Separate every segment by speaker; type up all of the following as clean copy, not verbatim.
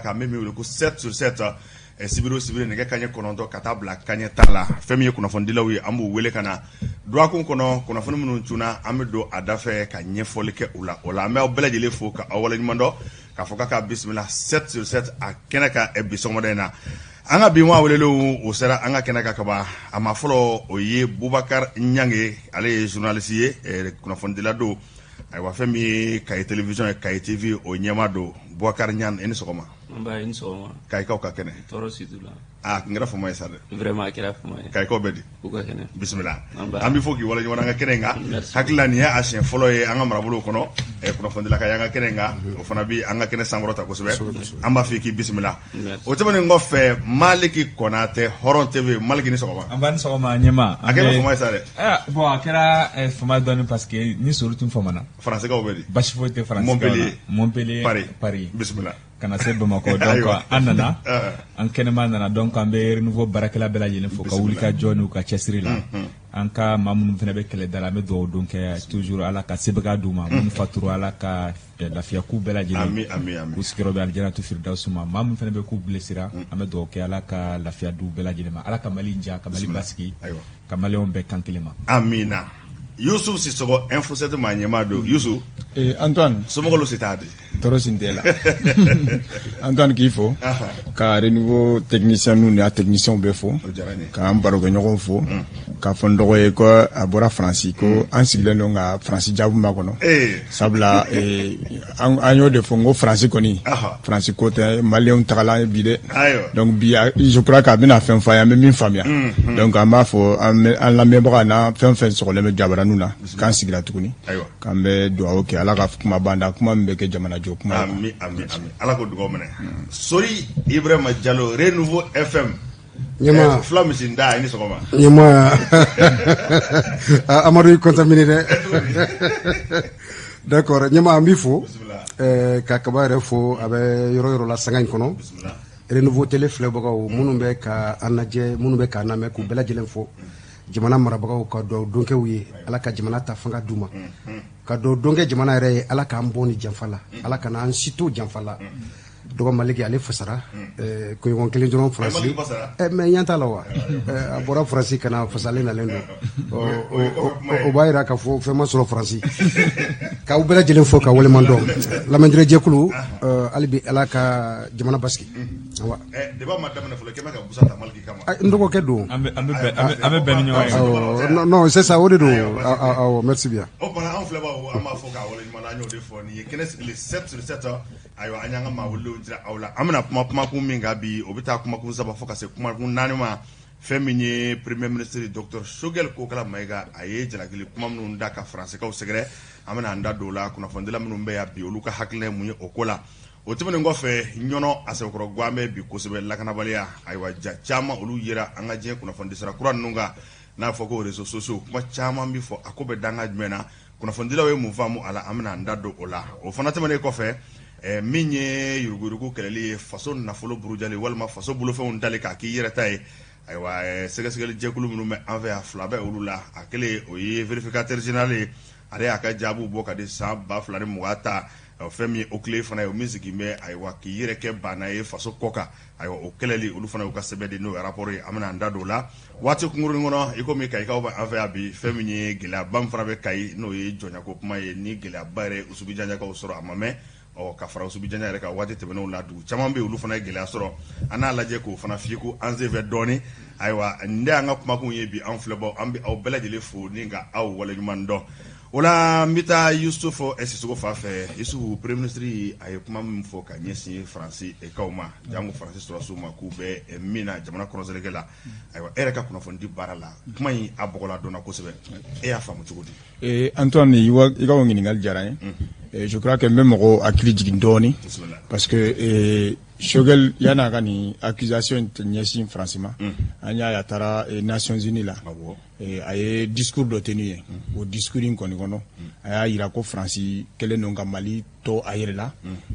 Speaker 1: k'a kan min bɛ wele ko 7 sur 7 sibiri nɛgɛ kanɲɛ 9 ka taa bila kanɲɛ 10 la fɛn min ye kunnafonidilaw ye an b'u wele ka na duwakun kɔnɔ kunnafoni minnu tunna an bɛ don a da fɛ ka ɲɛfɔli kɛ u la o la an bɛ aw bɛɛ lajɛlen fo ka aw waleɲuman dɔn k'a fɔ k'a ka bisimila 7 sur 7 a kɛnɛ ka bi sɔgɔmada in na an ka bi maa welelenw o sera an ka kɛnɛ ka kaban a ma fɔlɔ o ye Bubakar Ɲange ale ye journaliste ye kunnafonidila don ayiwa fɛn min ye Kaye télévision ye Kaye TV o ɲɛmaa don Bubakar Ɲange i ni sɔgɔma
Speaker 2: i ni sɔgɔma
Speaker 1: Kayikaw ka kɛnɛ
Speaker 2: tɔɔrɔ si t'u la
Speaker 1: n kɛra fama ye sa dɛ
Speaker 2: vraiment a kɛra fama ye
Speaker 1: Kayikaw bɛ di
Speaker 2: u ka kɛnɛ
Speaker 1: bisimila an bɛ fɔ k'i waleɲuman an ka kɛnɛ in kan hakili la nin ye a siɲɛ fɔlɔ ye an ka marabolo kɔnɔ kunnafonidila ka y'an ka kɛnɛ in kan o fana bɛ an ka kɛnɛ sankɔrɔta kosɛbɛ an b'a fɔ k'i bisimila o tɛmɛnen kɔfɛ Maliki Konate Hɔrɔn TV Maliki ni sɔgɔma
Speaker 3: an b'a ni sɔgɔma ɲɛma
Speaker 1: a kɛra fama ye sa dɛ
Speaker 3: bon a kɛra fama dɔɔni parce que ni sori tun famana
Speaker 1: Faransikaw bɛ di
Speaker 3: basi foyi tɛ Faransikaw Montpellier Paris
Speaker 1: bisimila
Speaker 3: kana se Bamakɔ donc an nana an kɛnɛma nana donc an bɛ renouveau baarakɛla bɛɛ lajɛlen fo ka wuli ka jɔ n'u ka cɛsiri la an ka maa minnu fana bɛ kɛlɛ da la an bɛ dugawu don kɛ toujours Ala ka sebagaya d'u ma minnu faturu Ala ka lafiya k'u bɛɛ lajɛlen k'u sigiyɔrɔ bɛ Alijanatul Firdawsi ma maa minnu fana bɛ k'u blessera an bɛ dugawu kɛ Ala ka lafiya d'u bɛɛ lajɛlen ma Ala ka Mali diya ka Mali basigi ka Maliyɛnw bɛɛ kan kelen ma
Speaker 1: amina Yusuf Sissogo Info 7 maa ɲɛmaa don Yusuf
Speaker 4: Antoine
Speaker 1: somɔgɔw si t'a di
Speaker 4: tɔɔrɔ si tɛ la Antoine k'i fo ka renouveau technicien nu n'a technicien bɛɛ fo k'an barokɛɲɔgɔnw fo k'a fɔ n dɔgɔ ye ko a bɔra Faransi ko an sigilen don ka Faransi jaabi ma kɔnɔ sabula an y'o de fɔ n ko Faransi kɔni Faransi ko tɛ Maliyɛnw tagala bi dɛ donc bi je crois k'a bɛna fɛn fɔ an bɛ min faamuya donc an b'a fɔ an lamɛnbaga na fɛn fɛn sɔgɔlen bɛ jabaraniw na k'an sigira tuguni k'an bɛ dugawu kɛ Ala ka kuma banda kuma min bɛ kɛ jamana jɔ kuma
Speaker 1: ami Ala ko dugawu minɛ Sori Ibrahima Diallo Renouveau FM
Speaker 5: ɲɛma
Speaker 1: fila misi da ni sɔgɔma
Speaker 5: ɲɛma Amadu i contaminé dɛ d'accord ɲɛma an b'i fo ka kaba yɛrɛ fo a bɛ yɔrɔ yɔrɔ la sanga in kɔnɔ Renouveau télé filɛbagaw minnu bɛ ka an lajɛ minnu bɛ k'an lamɛn k'u bɛɛ lajɛlen fo jamana marabagaw ka dugawu donkɛw ye Ala ka jamana ta fanga d'u ma ka dugawu donkɛ jamana yɛrɛ ye Ala k'an bɔ ni janfa la Ala kana an si to janfa la dɔgɔ Maliki ale fasara kunɲɔgɔn kelen dɔrɔn Faransi mais ɲɛ t'a la wa a bɔra Faransi ka na fasalen nalen don o b'a yira k'a fɔ fɛn ma sɔrɔ Faransi k'aw bɛɛ lajɛlen fo ka waleman dɔn lamɛndirɛjɛkulu hali bi Ala ka jamana basigi
Speaker 1: débat ma daminɛ fɔlɔ kɛmɛ ka busa ta Maliki kama
Speaker 5: n dɔgɔkɛ don
Speaker 3: an bɛ bɛn ni ɲɔgɔn ye
Speaker 5: non c'est ça o de don awɔ merci bien
Speaker 1: o kumana an filɛbagaw an b'a fɔ k'a waleɲuman an y'o de fɔ nin ye kɛnɛ sigili 7 sur 7 ayiwa an y'an ka maa welelenw jira aw la an bɛna kumakun min kan bi o bɛ taa kumakun saba fo ka se kumakun 4 ma fɛn min ye premier ministre Dr Choguel Kokala Mayiga a ye jalakili kuma minnu da ka Faransikaw sɛgɛrɛ an bɛna an da don o la kunnafonidila minnu bɛ yan bi olu ka hakilina ye mun ye o ko la o tɛmɛnen kɔfɛ ɲɔnɔ Assekɔrɔ Gwamɛ bi kosɛbɛ lakanabaliya ayiwa ja caman olu yera an ka diɲɛ kunnafonidi sira kura ninnu kan n'a fɔ ko réseaux sociaux kuma caman bi fɔ a ko bɛ danga jumɛn na kunnafonidilaw ye mun faamu a la an bɛna an da don o la o fana tɛmɛnen kɔfɛ min ye yuruguyurugu kɛlɛli ye faso nafolo burujali walima faso bolofɛnw dali k'a k'i yɛrɛ ta ye ayiwa sɛgɛsɛgɛli jɛkulu minnu bɛ an fɛ yan fila bɛ olu la a kɛlen o ye vérificateur général ye ale y'a ka jaabiw bɔ ka di san 2020 ta fɛn min ye o tile fana ye o min sigin bɛ ayiwa k'i yɛrɛ kɛ banna ye faso kɔ kan ayiwa o kɛlɛli olu fana y'u ka sɛbɛn di n'o ye rapport ye an bɛna an da don o la waati kunkurunin kɔnɔ i komi Kayikaw bɛ an fɛ yan bi fɛn min ye gɛlɛyaba min fana bɛ Kayi n'o ye jɔnyako kuma ye ni gɛlɛyaba yɛrɛ Usubi Janjakaw sɔrɔ a ma mɛn ka fara Usubi Janja yɛrɛ ka waati tɛmɛnenw la dugu caman bɛ olu fana ye gɛlɛya sɔrɔ an n'a lajɛ k'o fana f'i ko an sen fɛ dɔɔni ayiwa nin de y'an ka kumakun ye bi an filɛbaw an bɛ aw bɛɛ lajɛlen fo ni ka aw waleɲuman dɔn o la n bɛ taa Yusuf Sissogo fan fɛ Yusuf premier ministre a ye kuma min fɔ ka ɲɛsin Faransi kaw ma jango Faransi sɔrɔsiw ma k'u bɛ min na jamana kɔnɔsɛnɛkɛ la ayiwa e yɛrɛ ka kunnafonidi baara la kuma in a bɔgɔla dɔnna kosɛbɛ e y'a faamu cogo di
Speaker 4: Antoine i ka o ɲininkali diyara n ye je crois que n bɛ mɔgɔw hakili jigin dɔɔni parce que Choguel yana ka nin accusation ɲɛsin Faransi ma an y'a ye a taara Nations Unies la a ye discours dɔ tenu ye o discours in kɔni kɔnɔ a y'a yira ko Faransi kɛlen don ka Mali to a yɛrɛ la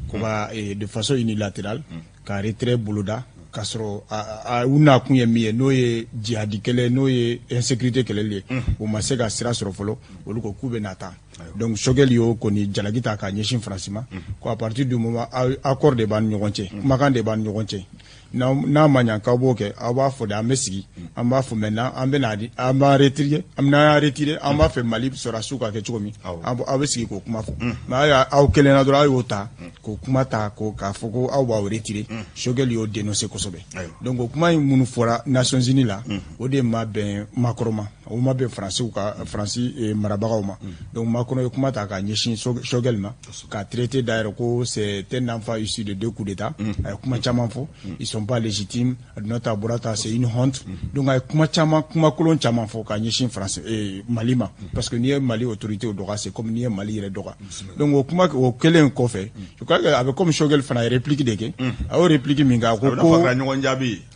Speaker 4: ko ka de façon unilatérale ka retrait boloda k'a sɔrɔ u nakun ye min ye n'o ye jihadi kɛlɛ n'o ye insécurité kɛlɛli ye o ma se ka sira sɔrɔ fɔlɔ olu ko k'u bɛ na taa donc Choguel y'o kɔni jalaki ta k'a ɲɛsin France ma ko à partir du moment accord de b'an ni ɲɔgɔn cɛ kumakan de b'an ni ɲɔgɔn cɛ n'a ma ɲa k'aw b'o kɛ aw b'a fɔ de an bɛ sigi an b'a fɔ maintenant an bɛna di an b'a retirer n'an y'a retirer an b'a fɛ Mali sɔrɔdasiw ka kɛ cogo min aw bɛ sigi k'o kuma fɔ mais aw kelenna dɔrɔn aw y'o ta k'o kuma ta k'a fɔ ko aw b'aw retirer Choguel y'o dénoncer kosɛbɛ donc o kuma in minnu fɔra Nations Unies la o de ma bɛn Macron ma o ma bɛn Faransi marabagaw ma donc Macron ye kuma ta k'a ɲɛsin Choguel ma k'a traiter d'ailleurs ko c'est un enfant issu de 2 coups d'état a ye kuma caman fɔ ils sont pas légitimes Adinata Burata c'est une honte donc a ye kuma kolon caman fɔ k'a ɲɛsin Mali ma parce que n'i ye Mali autorité o dɔgɔya c'est comme n'i ye Mali yɛrɛ dɔgɔya donc o kuma o kɛlen kɔfɛ je crois que a bɛ comme Choguel fana ye réplique de kɛ a y'o réplique min kɛ a ko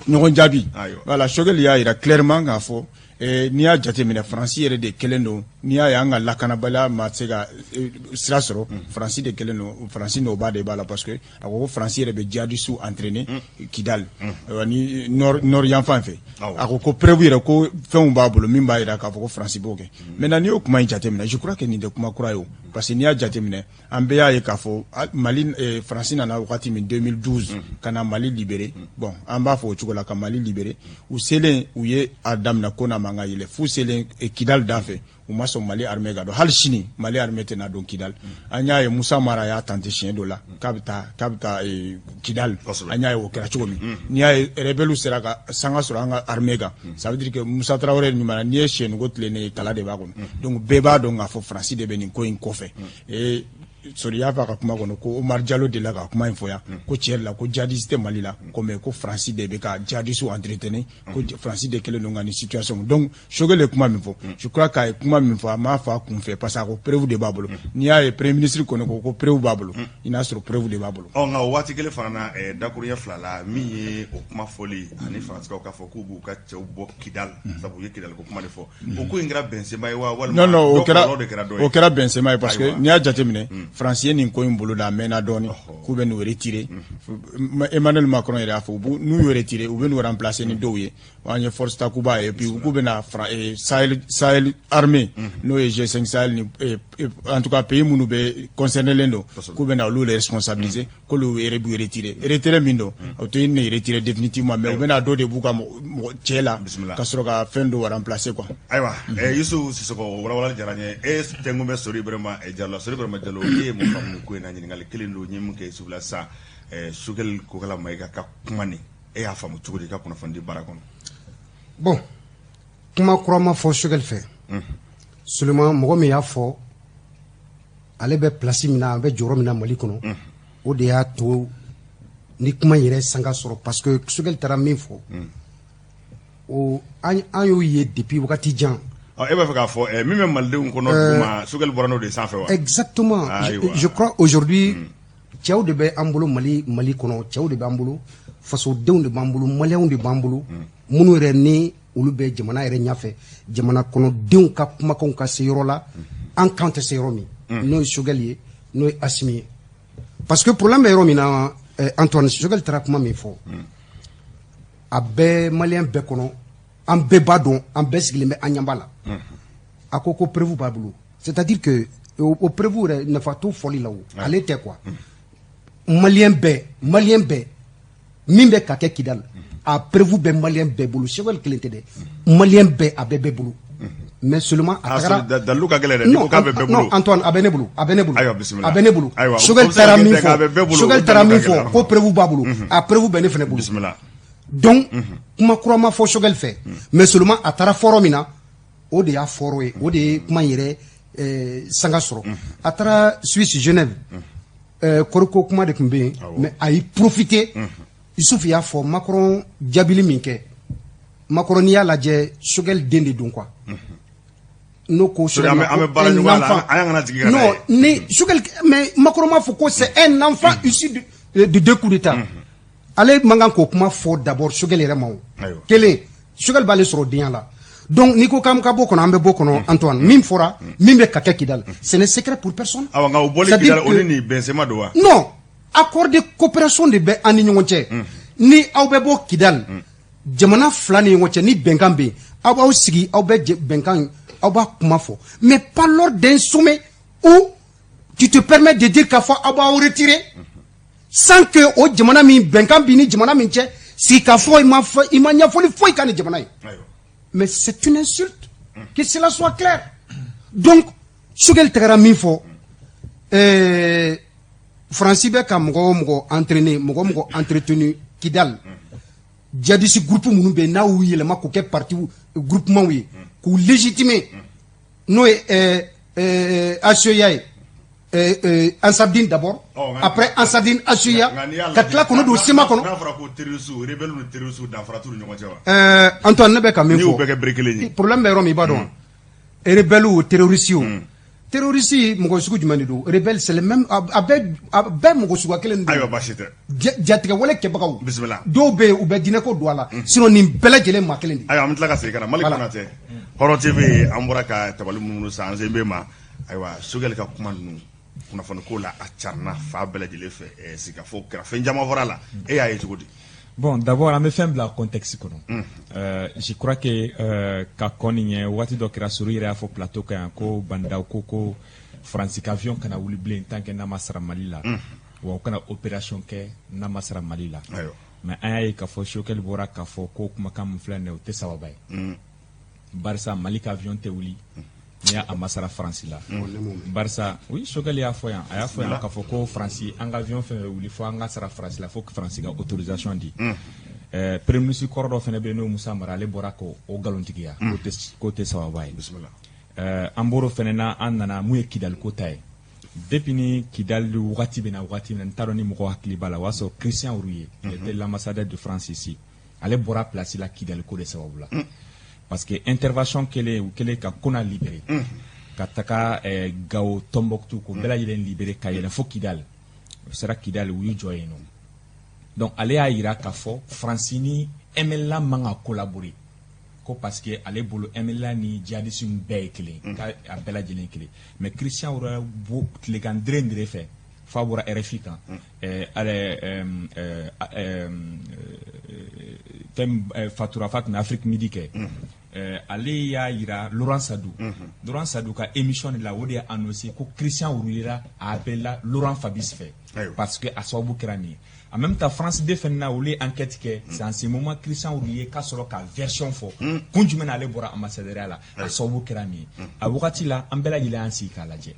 Speaker 4: ɲɔgɔn jaabi voilà Choguel y'a yira clairement k'a fɔ n'i y'a jateminɛ Faransi yɛrɛ de kɛlen don n'i y'a ye an ka lakanabaliya ma se ka sira sɔrɔ Faransi de kɛlen don Faransi nɔba de b'a la parce que a ko Faransi yɛrɛ bɛ djihadistes entraîner Kidal ni nord yan fan fɛ a ko preuve yɛrɛ ko fɛnw b'a bolo min b'a yira k'a fɔ ko Faransi b'o kɛ maintenant n'i y'o kuma in jateminɛ je crois que nin tɛ kuma kura ye o parce que n'i y'a jateminɛ an bɛɛ y'a ye k'a fɔ Mali Faransi nana wagati min 2012 ka na Mali libérer bon an b'a fɔ o cogo la ka Mali libérer u selen u ye a daminɛ ko na manga yɛlɛ fu selen Kidal da fɛ u ma sɔn Mali armée ka don hali sini Mali armée tɛna don Kidal an y'a ye Musa Mara y'a tante siɲɛ dɔ la k'a bɛ taa Kidal an y'a ye o kɛra cogo min n'i y'a ye rebelles sera ka sanga sɔrɔ an ka armée kan ça veut dire que Musa Traoré ɲuman n'i ye siyɛniko tilennen ye kala de b'a kɔnɔ donc bɛɛ b'a dɔn k'a fɔ Faransi de bɛ nin ko in kɔfɛ Soriya b'a ka kuma kɔnɔ ko Omar Diallo de la ka kuma in fɔ yan ko tiɲɛ la ko djihadiste tɛ Mali la ko mais ko Faransi de bɛ ka djihadistes entretenir ko Faransi de kɛlen don ka nin situation donc Choguel ye kuma min fɔ je crois qu'a ye kuma min fɔ a m'a fɔ a kun fɛ parce que a ko preuve de b'a bolo n'i y'a ye premier ministre kɔni ko preuve b'a bolo i n'a sɔrɔ preuve de b'a bolo.
Speaker 1: Nka o waati kelen fana na dakuruɲɛ fila la min ye o kuma fɔli ani Faransikaw k'a fɔ k'u b'u ka cɛw bɔ Kidal sabu u ye Kidal ko kuma de fɔ o ko in kɛra Benzema ye wa walima
Speaker 4: non o kɛra Benzema ye parce que n'i y'a jateminɛ Faransi ye nin ko in bolo da mɛnna dɔɔni k'u bɛ n'u retirer Emmanuel Macron yɛrɛ y'a fɔ n'u y'u retirer u bɛ n'u remplacer ni dɔw ye an ye force Takuba ye puis k'u bɛna Sahel armée n'o ye G5 Sahel ni en tout cas pays minnu bɛ concerné len don k'u bɛna olu responsabiliser k'olu yɛrɛ b'u retirer min don o tɛ ne retirer définitivement mais u bɛna dɔ de b'u ka cɛ la ka sɔrɔ ka fɛn dɔ remplacer quoi.
Speaker 1: Ayiwa Yusu Sisoko walawalali diyara n ye tɛngun bɛ Sori Ibrahima Diallo i ye mun faamu ko in na ɲininkali kelen don n ye mun kɛ subila sa Choguel Kokala Mayiga ka kuma nin e y'a faamu cogo di ka kunnafoni baara kɔnɔ.
Speaker 5: Bon kuma kura ma fɔ Choguel fɛ seulement mɔgɔ min y'a fɔ ale bɛ place min na a bɛ jɔyɔrɔ min na Mali kɔnɔ o de y'a to ni kuma yɛrɛ sanga sɔrɔ parce que Choguel taara min fɔ o an y'o ye depuis wagati jan.
Speaker 1: E b'a fɛ k'a fɔ min bɛ Malidenw kɔnɔ duguma Choguel bɔra n'o de sanfɛ wa.
Speaker 5: Exactement je crois aujourd'hui cɛw de bɛ an bolo Mali kɔnɔ cɛw de b'an bolo fasodenw de b'an bolo maliyɛnw de b'an bolo minnu yɛrɛ ni olu bɛ jamana yɛrɛ ɲɛfɛ jamana kɔnɔdenw ka kumakanw ka se yɔrɔ la an kan tɛ se yɔrɔ min n'o ye Choguel ye n'o ye Assimi ye parce que problème bɛ yɔrɔ min na Antoine Choguel taara kuma min fɔ a bɛɛ maliyɛn bɛɛ kɔnɔ an bɛɛ b'a dɔn an bɛɛ sigilen bɛ an ɲɛ b'a la a ko preuve b'a bolo c'est-à-dire que o preuve yɛrɛ nafa t'o fɔli la o ale tɛ quoi maliyɛn bɛɛ min bɛ ka kɛ Kidal a preuve bɛ maliyɛn bɛɛ bolo Choguel kelen tɛ dɛ maliyɛn bɛɛ a bɛɛ bolo mais seulement a tagara
Speaker 1: dalu ka gɛlɛn dɛ n'i ko k'a bɛ bɛɛ bolo
Speaker 5: non Antoine a bɛ ne bolo
Speaker 1: ayiwa bisimila
Speaker 5: a bɛ ne bolo Choguel taara min fɔ ko preuve b'a bolo a preuve bɛ ne fana bolo
Speaker 1: bisimila
Speaker 5: donc kuma kura ma fɔ Choguel fɛ mais seulement a taara fɔrɔ min na o de y'a fɔrɔ ye o de ye kuma yɛrɛ sanga sɔrɔ a taara Suisse Genève koriko kuma de tun bɛ yen mais a y'i profiter Isufu y'a fɔ Macron jaabili min kɛ Macron n'i y'a lajɛ Choguel den de don quoi n'o ko Choguel non ni Choguel mais Macron m'a fɔ ko c'est un enfant issu de 2 coups d'état ale man kan k'o kuma fɔ d'abord Choguel yɛrɛ ma o kelen Choguel b'ale sɔrɔ denya la donc n'i ko k'an ka bɔ kɔnɔ an bɛ bɔ kɔnɔ Antoine min fɔra min bɛ ka kɛ Kidal ce n'est secret pour personne.
Speaker 1: Awɔ nka o bɔli Kidal o ni Benzema don wa.
Speaker 5: Non accord de coopération de bɛ an ni ɲɔgɔn cɛ ni aw bɛ bɔ Kidal jamana fila ni ɲɔgɔn cɛ ni bɛnkan bɛ yen aw b'aw sigi aw bɛ bɛnkan aw b'a kuma fɔ mais pas lors d'un sommet où tu te permets de dire k'a fɔ aw b'aw retirer sans que o jamana min bɛnkan bi ni jamana min cɛ sigi k'a fɔ i ma ɲɛfɔli foyi k'a ni jamana ye mais c'est une insulte que cela soit clair donc Choguel tagara min fɔ Fransi bɛ ka mɔgɔ o mɔgɔ entraîner mɔgɔ o mɔgɔ entretenu Kidal djihadiste groupe minnu bɛ yen n'a y'u yɛlɛma k'u kɛ parti groupement ye k'u légitimer n'o ye Assoya ye Ansardine d'abord après Ansardine Assoya ka tila k'olu don sema kɔnɔ
Speaker 1: n'a fɔra ko terroriste rebelle ni terroriste danfara t'u ni ɲɔgɔn cɛ wa
Speaker 5: Antoine ne bɛ ka min fɔ
Speaker 1: ni y'u bɛɛ kɛ bere kelen ye
Speaker 5: problème bɛ yɔrɔ min i b'a dɔn wa rebelle o terroriste o terroriste mɔgɔ sugu jumɛn de don rebelle c'est le même a bɛɛ mɔgɔ suguya kelen de don
Speaker 1: ayiwa baasi tɛ
Speaker 5: jatigɛ wale kɛbagaw
Speaker 1: bisimila
Speaker 5: dɔw bɛ yen u bɛ diinɛ ko don a la sinon nin bɛɛ lajɛlen maa kelen de
Speaker 1: ayiwa an bɛ tila ka segin ka na Mali Konatɛ Hɔrɔn TV an bɔra ka tabali minnu san an sen bɛ ma ayiwa Choguel ka kuma ninnu kunnafoni ko la a carina fa bɛɛ lajɛlen fɛ sigikafɔ kɛra fɛn caman fɔra la e y'a ye cogo di
Speaker 3: Bon, d'abord, on me fait un contexte. Je crois que quand on y est, wati do kira suru yɛrɛ y'a fɔ plateau kan yan ko bandaw ko France ka avion kana wuli bilen tant que n'a ma sara Mali la wa o kana opération kɛ n'a ma sara Mali la mais an y'a ye k'a fɔ Choguel bɔra k'a fɔ ko kumakan min filɛ nin ye o tɛ sababa ye barisa Mali ka avion tɛ wuli ni y'a masara France la barisa oui Choguel y'a fɔ yan a y'a fɔ yan k'a fɔ ko France an ka avion fɛn wuli fo an ka sara France la fo que France ka autorisation di premier ministre kɔrɔ dɔ fɛnɛ bɛ yen n'o Musa Mara ale bɔra k'o ngalontigiya k'o tɛ sababa ye an bɔr'o fɛnɛ na an nana mun ye Kidal ko ta ye depuis ni Kidal wagati bɛ na wagati min na n t'a dɔn ni mɔgɔ hakili b'a la o y'a sɔrɔ Christian Rouye il était l'ambassadeur de France ici ale bɔra place la Kidal ko de sababu la parce que intervention kɛlen ka Kona libéré ka taga Gao Tombouctou ko bɛɛ lajɛlen libéré ka yɛlɛn fo Kidal o sera Kidal u y'u jɔ yen nɔ donc ale y'a yira k'a fɔ France ni MLA man ka collaborer ko parce que ale bolo MLA ni djihadistes bɛɛ ye kelen k'a bɛɛ lajɛlen kelen mais Christian Rouye bo tilekan dere fɛ f'a bɔra RFI kan fatura fa tun bɛ Afrique Midi kɛ ale y'a yira Laurent Sadou ka émission de la o de y'a annoncé ko Christian Rouye a appelé Laurent Fabius fɛ parce que a sababu kɛra nin ye en même temps France de fɛnɛ na olu ye enquête kɛ c'est en ce moment Christian Rouye ka sɔrɔ ka version fɔ kun jumɛn na ale bɔra ambassadeur la a sababu kɛra nin ye a wagati la an bɛɛ lajɛlen y'an sigi k'a lajɛ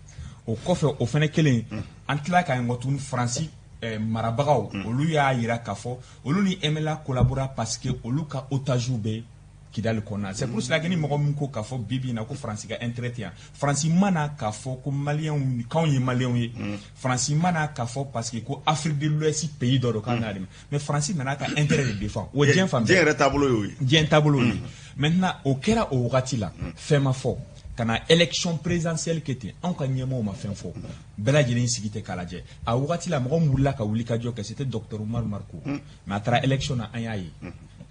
Speaker 3: o kɔfɛ o fɛnɛ kelen an tila ka ɲɔgɔn tuguni France marabagaw olu y'a yira k'a fɔ olu ni MLA collabora parce que olu ka otage bɛ Kidal kɔnɔna c'est pour cela que ni mɔgɔ min ko k'a fɔ bibi na ko France ka intérêt tɛ yan France mana k'a fɔ ko maliyɛnw k'anw ye maliyɛnw ye France mana k'a fɔ parce que ko Afrique de l'Ouest pays dɔ don k'an n'a dɛmɛ mais France nana ka intérêt de défend o diɲɛ fan bɛɛ
Speaker 1: diɲɛ yɛrɛ taabolo y'o ye
Speaker 3: diɲɛ taabolo ye maintenant o kɛra o wagati la fɛn ma fɔ ka na élection présidentielle kɛ ten anw ka ɲɛmɔgɔw ma fɛn fɔ bɛɛ lajɛlen sigi tɛ k'a lajɛ a wagati la mɔgɔ min wulila ka wuli ka jɔ kɛ c'était docteur Oumar Marko mais a taara élection na an y'a ye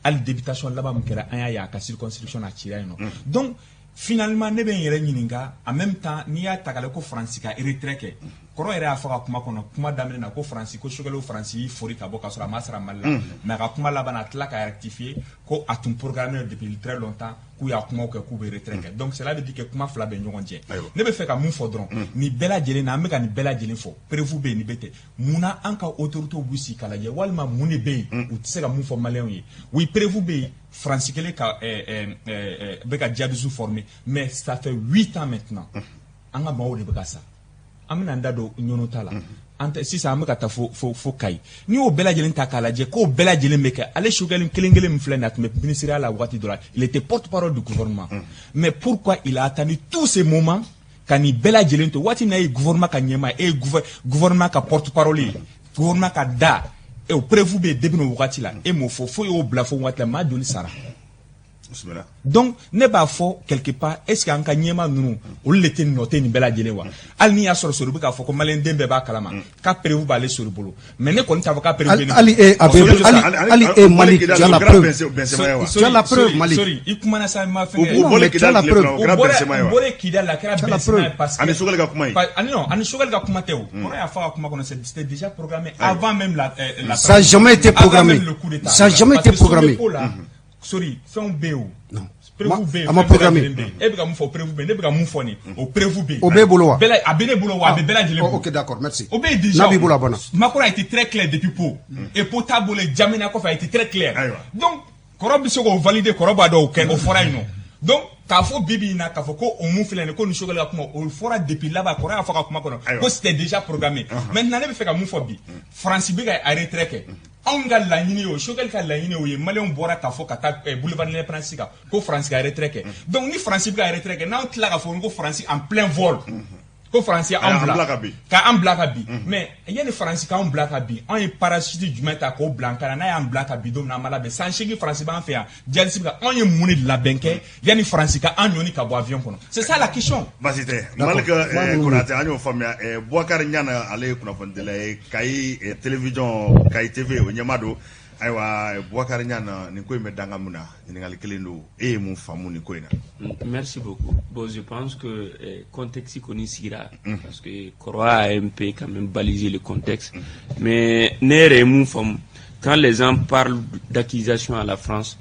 Speaker 3: hali députation laban min kɛra an y'a ye a ka circonscription a cira yen nɔ donc finalement ne bɛ n yɛrɛ ɲininka en même temps n'i y'a ta k'a lajɛ ko France ka retrait kɛ kɔrɔ yɛrɛ y'a fɔ ka kuma kɔnɔ kuma daminɛ na ko France ko Choguel France y'i fori ka bɔ ka sɔrɔ a ma sara Mali la mais a ka kuma laban a tila ka rectifier ko a tun programmé depuis très longtemps k'u y'a kumaw kɛ k'u bɛ retrait kɛ donc cela veut dire que kuma fila bɛ ɲɔgɔn cɛ ne bɛ fɛ ka mun fɔ dɔrɔn nin bɛɛ lajɛlen na an bɛ ka nin bɛɛ lajɛlen fɔ prévu bɛ yen nin bɛ ten munna an ka autorités b'u sigi k'a lajɛ walima mun de bɛ yen u tɛ se ka mun fɔ maliyɛnw ye oui prévu bɛ yen France kelen ka bɛ ka djihadistes former mais ça fait 8 ans maintenant an ka maaw de bɛ ka sa an bɛna an da don ɲɔnɔ ta la sisan an bɛ ka taa fo Kayi n'i y'o bɛɛ lajɛlen ta k'a lajɛ k'o bɛɛ lajɛlen bɛ kɛ ale Choguel kelen min filɛ nin a tun bɛ ministériya la waati dɔ la il était porte-parole du gouvernement mais pourquoi il a attendu tous ces moments ka nin bɛɛ lajɛlen to waati min na e ye gouvernement ka ɲɛmaa e ye gouvernement ka porte-parole ye gouvernement ka da o prévu bɛ yen depuis o wagati la e m'o fɔ fo y'o bila fo waati la maa joli sara donc ne b'a fɔ quelque part est ce que an ka ɲɛma ninnu olu le tɛ noter nin bɛɛ lajɛlen wa hali ni y'a sɔrɔ sori bɛ k'a fɔ ko maliyɛn den bɛɛ b'a kalama k'a prévu b'ale sori bolo mais ne kɔni t'a fɔ k'a prévu bɛ
Speaker 5: Ali Malik, tu as la preuve Malik.
Speaker 3: Sorry, i kumana sa ma fɛngɛ
Speaker 5: tu as la preuve
Speaker 3: o bɔra kida la kɛra Benzema ye parce que ani Choguel ka kuma tɛ o kɔrɔ y'a fɔ a kuma kɔnɔ c'était déjà programmé avant même la
Speaker 5: ça n'a jamais été programmé. Ça n'a jamais été programmé.
Speaker 3: Sorry, fɛnw bɛ yen o
Speaker 5: prévu bɛ yen, a ma programmé.
Speaker 3: E bɛ ka mun fɔ prévu bɛ yen, ne bɛ ka mun fɔ nin o prévu bɛ yen.
Speaker 5: O b'e bolo wa?
Speaker 3: A bɛ ne bolo wa? A bɛ bɛɛ lajɛlen bolo.
Speaker 5: Ok, d'accord, merci.
Speaker 3: O bɛ yen déjà.
Speaker 5: N'a b'i bolo a banna.
Speaker 3: Macron a été très clair depuis Pau et Pau t'a bolo Djamena kɔfɛ a été très clair. Donc kɔrɔ bɛ se k'o valider, kɔrɔ b'a dɔn o kɛ o fɔra yen nɔ. Donc k'a fɔ bibi in na k'a fɔ ko o mun filɛ nin ko ni Choguel ka kuma o fɔra depuis là-bas kɔrɔ y'a fɔ ka kuma kɔnɔ ko c'était déjà programmé. Maintenant ne bɛ fɛ ka mun fɔ bi France bɛ ka retrait kɛ. Anw ka laɲini o Choguel ka laɲini o ye maliyɛnw bɔra k'a fɔ ka taa boulevard de l'Indépendance kan ko France ka retrait kɛ donc ni France bɛ ka retrait kɛ n'anw tila ka fɔ ko France en plein vol ko France y'an bila k'an bila ka bin mais yanni France k'an bila ka bin anw ye parachute jumɛn ta k'o bila an kan na n'a y'an bila ka bin don min na an ma labɛn san 8 France b'an fɛ yan dialyse bɛ ka anw ye mun de labɛn kɛ yanni France ka an ɲɔni ka bɔ avion kɔnɔ c'est ça la question.
Speaker 1: Basi tɛ Malik Konate an y'o faamuya Boubacar Niane ale ye kunnafonidila ye Kayi télévision Kayi TV o ɲɛmaa don ayiwa Boubacar Niane nin ko in bɛ danga mun na ɲininkali kelen don e ye mun faamu nin ko in na.
Speaker 2: Merci beaucoup. Bon, je pense que contexte koni sigira parce que Koroa a un peu quand même balisé le contexte mais ne yɛrɛ ye mun faamu quand les gens parlent d'accusation à la France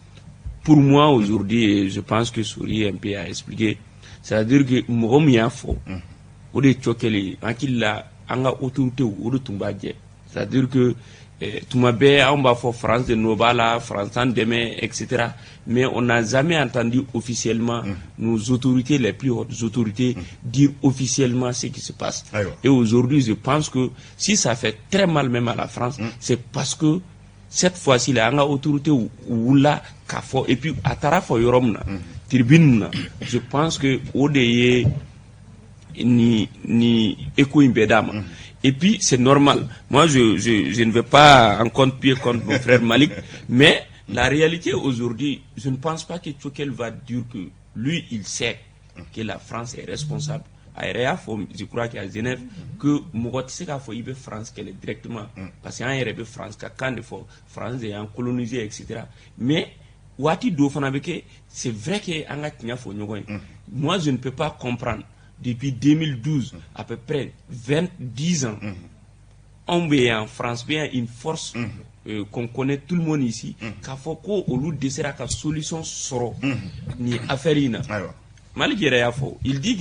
Speaker 2: pour moi aujourd'hui je pense que Souri un peu a expliqué c'est-à-dire que mɔgɔ min y'a fɔ o de ye cɔkɛli ye hakili la an ka autorité o de tun b'a jɛ c'est-à-dire que tuma bɛɛ anw b'a fɔ France de nɔ b'a la France t'an dɛmɛ etc. mais on n'a jamais entendu officiellement nos autorités, les plus hautes autorités dire officiellement ce qui se passe. Et aujourd'hui je pense que si ça fait très mal même à la France c'est parce que cette fois-ci la an ka autorité wula k'a fɔ et puis a taara fɔ yɔrɔ min na tribune na je pense que o de ye ni écho in bɛɛ d'a ma. Et puis, c'est normal. Moi, je ne vais pas en compte-pied contre mon frère Malik, mais la réalité aujourd'hui, je ne pense pas que Choguel va dire que lui, il sait que la France est responsable. Je crois qu'à Genève, que Mogotiseka faut y France qu'elle est directement, parce qu'il y a un France, quand France est en colonisé, etc. Mais, Wati Dofanabeke, c'est vrai qu'il y a un moi, je ne peux pas comprendre. Depuis 2012, à peu près 10 ans, on est en France, bien une force qu'on connaît tout le monde ici, qu'a fait qu'au lieu de faire la solution soro ni affaire ina. Malgré yafo, il dit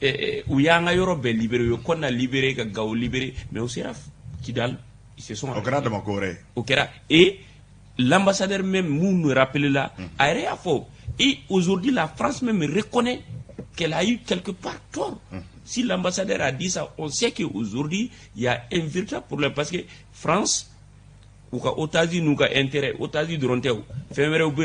Speaker 2: que où y a un Europe libéré, qu'on a libéré, qu'on libéré, mais aussi Kidal, ils se sont. Au Kera. Et l'ambassadeur même nous rappelle là, a réafo. Et aujourd'hui, la France même reconnaît qu'elle a eu quelque part tort. Si l'ambassadeur a dit ça, on sait qu'aujourd'hui, il y a un véritable problème. Parce que France, ou Otasi, nous avons intérêt, Otasi de Ronté,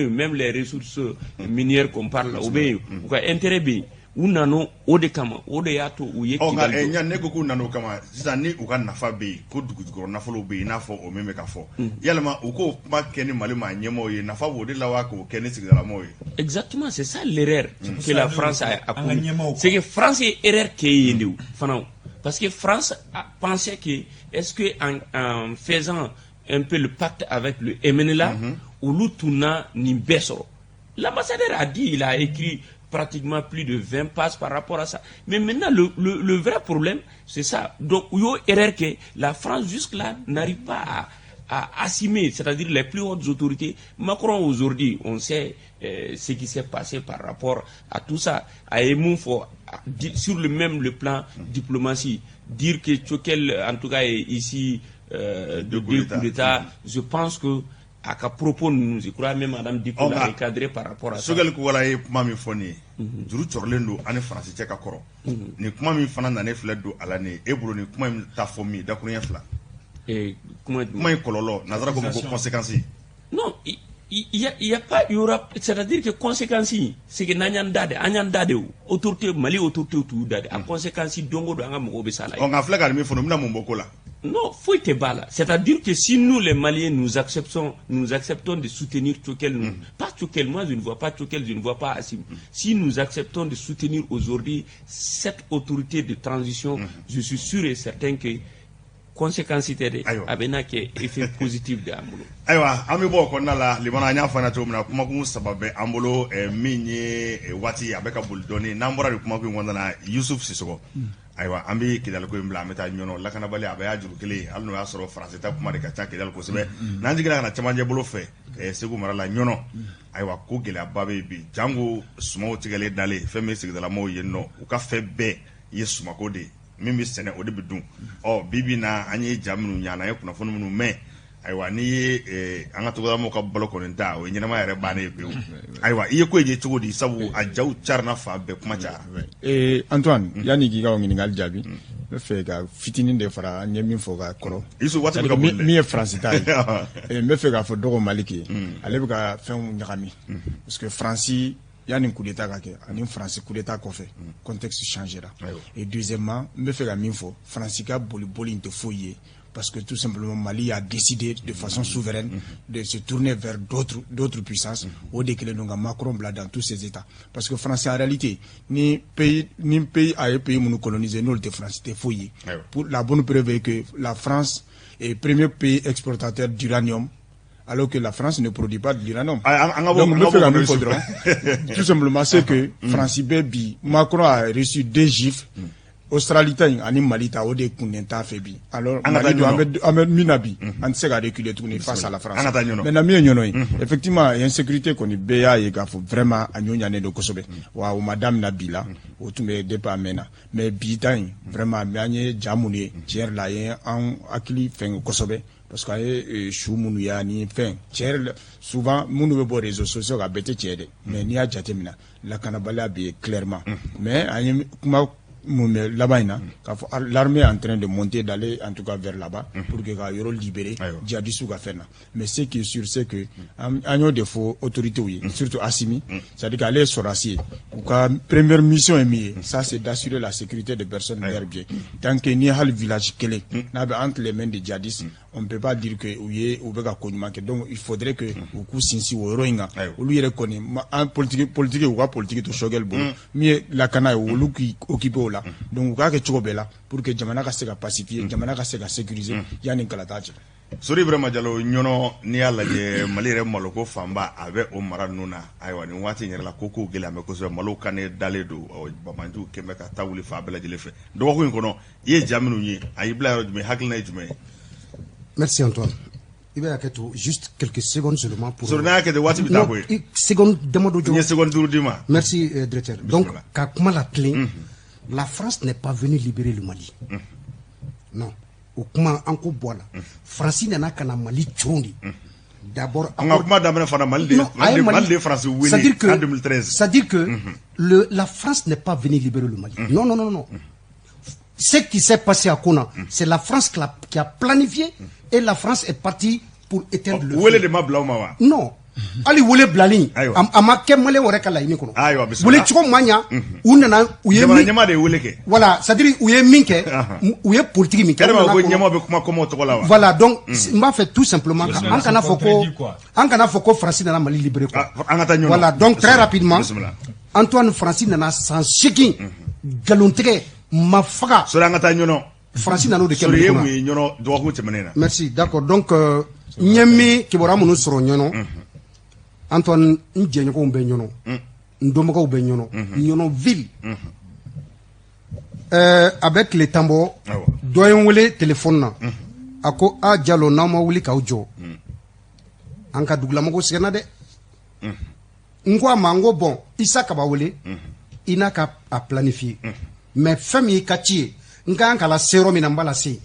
Speaker 2: même les ressources minières qu'on parle, ou intérêt bien. Ou nano ode kama ode yato u ye
Speaker 1: kigali o nga ne ko nano kama sisan ni u ka nafa be ko dugujukɔrɔ nafolo be n'a fɔ o meme ka fɔ yalama u ko kuma kɛ ni Mali ma ɲɛmɔgɔw ye nafa b'o de la wa k'o kɛ ni sigidalamaw ye.
Speaker 2: Exactement, c'est ça l'erreur que la France a commis. C'est que France est erreur qui est fana parce que France a pensé que est-ce que en faisant un peu le pacte avec le MNLA ou l'utuna ni besoro. L'ambassadeur a dit, il a écrit pratiquement plus de 20 pages par rapport à ça. Mais maintenant, le vrai problème, c'est ça. Donc, il y a une erreur que la France, jusque-là, n'arrive pas à assumer, c'est-à-dire les plus hautes autorités. Macron, aujourd'hui, on sait ce qui s'est passé par rapport à tout ça. À Emoufo, sur le plan diplomatie, dire que Choguel, en tout cas, est ici de coup d'État, je pense que à propos nous, je crois même Madame Diko l'a recadré par rapport à ça.
Speaker 1: Choguel ko wala ye kuma min fɔ nin ye juru cɔrɔlen don ani faransi cɛ ka kɔrɔ ni kuma min fana nane filɛ don ala ne e bolo ni kuma in ta fɔ min dakuruɲɛ fila kuma in kɔlɔlɔ nazara ko ma ko conséquence.
Speaker 2: Non, il y a pas, il y aura, c'est-à-dire que conséquence c'est que n'an dade autorité Mali autorité tout dade en conséquence dongo do an ka mɔgɔw bɛ sa la.
Speaker 1: On a filɛ ka min fɔ no mina mun bɔ ko la.
Speaker 2: Non, faut être bas là. C'est-à-dire que si nous, les Maliens, nous acceptons de soutenir Tchokel, pas Tchokel, moi je ne vois pas Tchokel, je ne vois pas Assim. Si nous acceptons de soutenir aujourd'hui cette autorité de transition, je suis sûr et certain que conséquence itede abena ke effet positif de ambulo
Speaker 1: aywa ami bo ko nala limana nya fana to mna kuma ku sababe ambulo minye wati abeka buldoni nambora kuma ku ngondana Yusuf Sisoko aywa ambi kidal ko mbla meta nyono lakana bali abaya juru kele alno ya soro français ta kuma de ka kidal ko sebe nanji gina na chamanje bolo fe segu marala nyono aywa ko gele ababe bi jango sumo tigale dale feme sigdala mo yenno u ka fe be yesuma ko de mimi sene o de bidun bibi na anye jamnu nyana ye kuna fonu nu me aywa ni anga to mo ka bolo ko nta o nyina ma yare bane pe aywa iye ko je tugo di sabu a jaw charna fa be kuma cha
Speaker 4: Antoine yani gi ga ngini ngal jabi le fe ga fitinin de fara nyemi fo ga koro
Speaker 1: isu wati ka
Speaker 4: bolle mi e france tay me fe ga fo dogo maliki ale be ga fen nyakami parce que France yani coup d'état kake ani France coup d'état ko fait contexte changera et deuxièmement me fait la même fois France ka boli inte foyer parce que tout simplement Mali a décidé de façon souveraine de se tourner vers d'autres puissances au déclin donc Macron bla dans tous ces états parce que France en réalité ni pays a pays nous coloniser nous le France te foyer pour la bonne preuve est que la France est premier pays exportateur d'uranium alors que la France ne produit pas de l'uranium. Donc, me fait la même faudra. Tout simplement, c'est que France Bébi, Macron a reçu des gifles. Australie, ani Malita, Ode Kunenta Febi. Alors, Mali doit mettre Minabi, on sait à reculer tourner face à la France. Mais effectivement, il y a une sécurité qu'on est béa et qu'il faut vraiment à Nyonyane de Kosobe. Ou Madame Nabila, ou tout mes dépas mena. Mais Bitain, vraiment, Mianye, Jamouni, Tier Layen, en Akili, Feng Kosobe. Parce que chou munu ya ni fin souvent munu be bo réseaux sociaux ga bete tiede mais ni a jatemina la kanabala bi clairement mais kuma là-bas l'armée est en train de monter d'aller en tout cas vers là-bas pour que ga yoro libérer djihadistes ga faire mais ce qui est sûr c'est que agno de faux autorité oui surtout Assimi c'est-à-dire qu'aller sur Rassi ou ka première mission est mise ça c'est d'assurer la sécurité des personnes bien tant que ni hal village kele na be entre les mains des djihadistes on ne peut pas dire que ouye ou bega konima que donc il faudrait que au coup sinsi o roinga ou lui reconnaît en politique ou politique to shogel bo mais la kana ou lu qui occupé là donc ka ke chobela pour que jamana ka se ka pacifier jamana ka se ka sécuriser yani kala taje
Speaker 1: sori vraiment jalo nyono ni ala je malire maloko famba ave o mara nuna aywa ni wati nyere la koko gele ame ko so malo kane dale do bamanju kembe ka tawuli fa bela jele fe do ko ko no ye jaminu ni ayibla ro me hakle na jume.
Speaker 5: Merci Antoine. Il va y avoir juste quelques secondes seulement pour. Merci directeur. Donc, comment la clé, la France n'est pas venue libérer le Mali. Non. Au comment encore boire là. France n'a qu'un Mali tchondi. D'abord. C'est-à-dire que la France n'est pas venue libérer le Mali. Non, non, non, non. Ce qui s'est passé à Kona, c'est la France qui a planifié et la France est partie pour éteindre le feu. Non. Ali wole blali ama kemale woreka la inikono wole chiko manya unana uye voilà c'est à dire uye minke uye politique minke voilà donc m'a fait tout simplement en kana foko France na Mali libéré quoi voilà donc très rapidement Antoine France na sans chikin galonté Mafaga. Francis Nano de Kembe. Merci, d'accord. Donc, Nyemi Kibora Mounou Soro Nyono, Antoine Ndjenko Benyono, Ndomoko Benyono, Nyono Ville. Avec les tambours, doyen wole téléphone. Ako a Diallo Nama Wuli Kaujo. Anka Douglamoko Senade. Ngwa Mango bon, Issa Kabawole, Inaka a planifié. Mais famille kati nga kala sero minambala si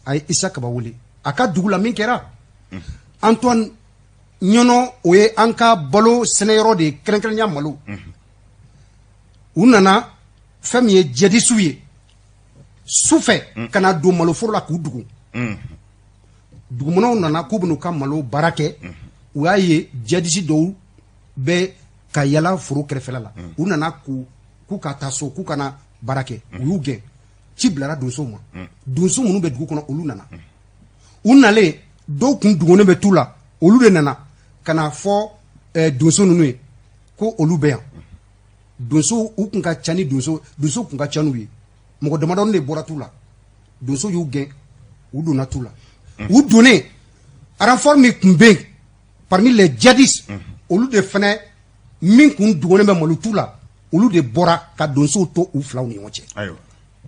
Speaker 5: ay Issa Kabawuli aka dugula min kera Antoine nyono oye anka bolo senero de krenkrenya malu unana famille jadi suye souffé kana do malo forla ku dugu dugu mono nana kubunu kam malo barake waye jadi si do be kayala furu krefela la unana ku ka taso ku kana barake uyuge ci bilara donso ma donso minnu bɛ dugu kɔnɔ olu nana u nalen dɔw kun dugunen bɛ tu la olu de nana ka na fɔ donso ninnu ye ko olu bɛ yan donso u kun ka ca ni donso kun ka ca n'u ye mɔgɔ damadɔni de bɔra tu la donso y'u gɛn u donna tu la u donnen renfort min kun bɛ yen parmi les djihadistes olu de fɛnɛ min kun dugunen bɛ malo tu la olu de bɔra ka donsow to u filaw ni ɲɔgɔn cɛ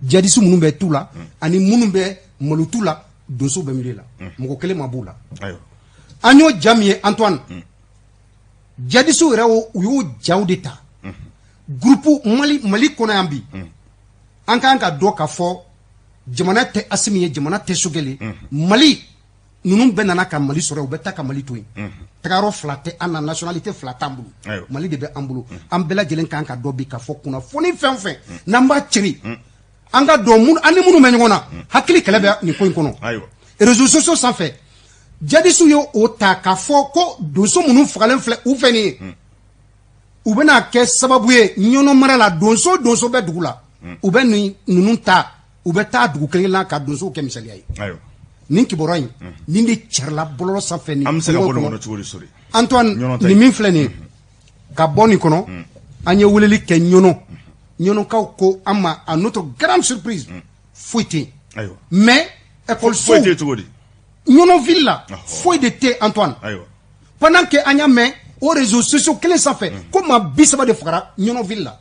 Speaker 5: djihadistes minnu bɛ tu la ani minnu bɛ malo tu la donsow bɛ milieu la mɔgɔ kelen ma b'u la an y'o ja min ye Antoine djihadistes yɛrɛ u y'o jaw de ta groupe Mali kɔnɔ yan bi an kan ka dɔ ka fɔ jamana tɛ Asimi ye jamana tɛ Sogɛli Mali ninnu bɛɛ nana ka Mali sɔrɔ u bɛ taa ka Mali to yen tagayɔrɔ fila tɛ an na nationalité fila t'an bolo Mali de bɛ an bolo an bɛɛ lajɛlen kan ka dɔ bi ka fɔ kunnafoni fɛn fɛn n'an b'a ceri an ka dɔn an ni minnu bɛ ɲɔgɔn na hakili kɛlɛ bɛ nin ko in kɔnɔ réseaux sociaux sanfɛ djihadistes ye o ta k'a fɔ ko donso minnu fagalen filɛ u fɛ nin ye u bɛna kɛ sababu ye ɲɔnɔ mara la donso bɛ dugu la u bɛ ninnu ta u bɛ taa dugu kelen la ka donsow kɛ misaliya ye nin kibaruya in nin de carila bɔlɔlɔ sanfɛ nin Antoine nin min filɛ nin ye ka bɔ nin kɔnɔ an ye weleli kɛ ɲɔnɔkaw ko an ma à notre grande surprise foyi tɛ yen mais école-so ɲɔnɔville la foyi de tɛ Antoine pendant que an y'a mɛn o réseaux sociaux kelen sanfɛ ko maa 30 de fagara ɲɔnɔville la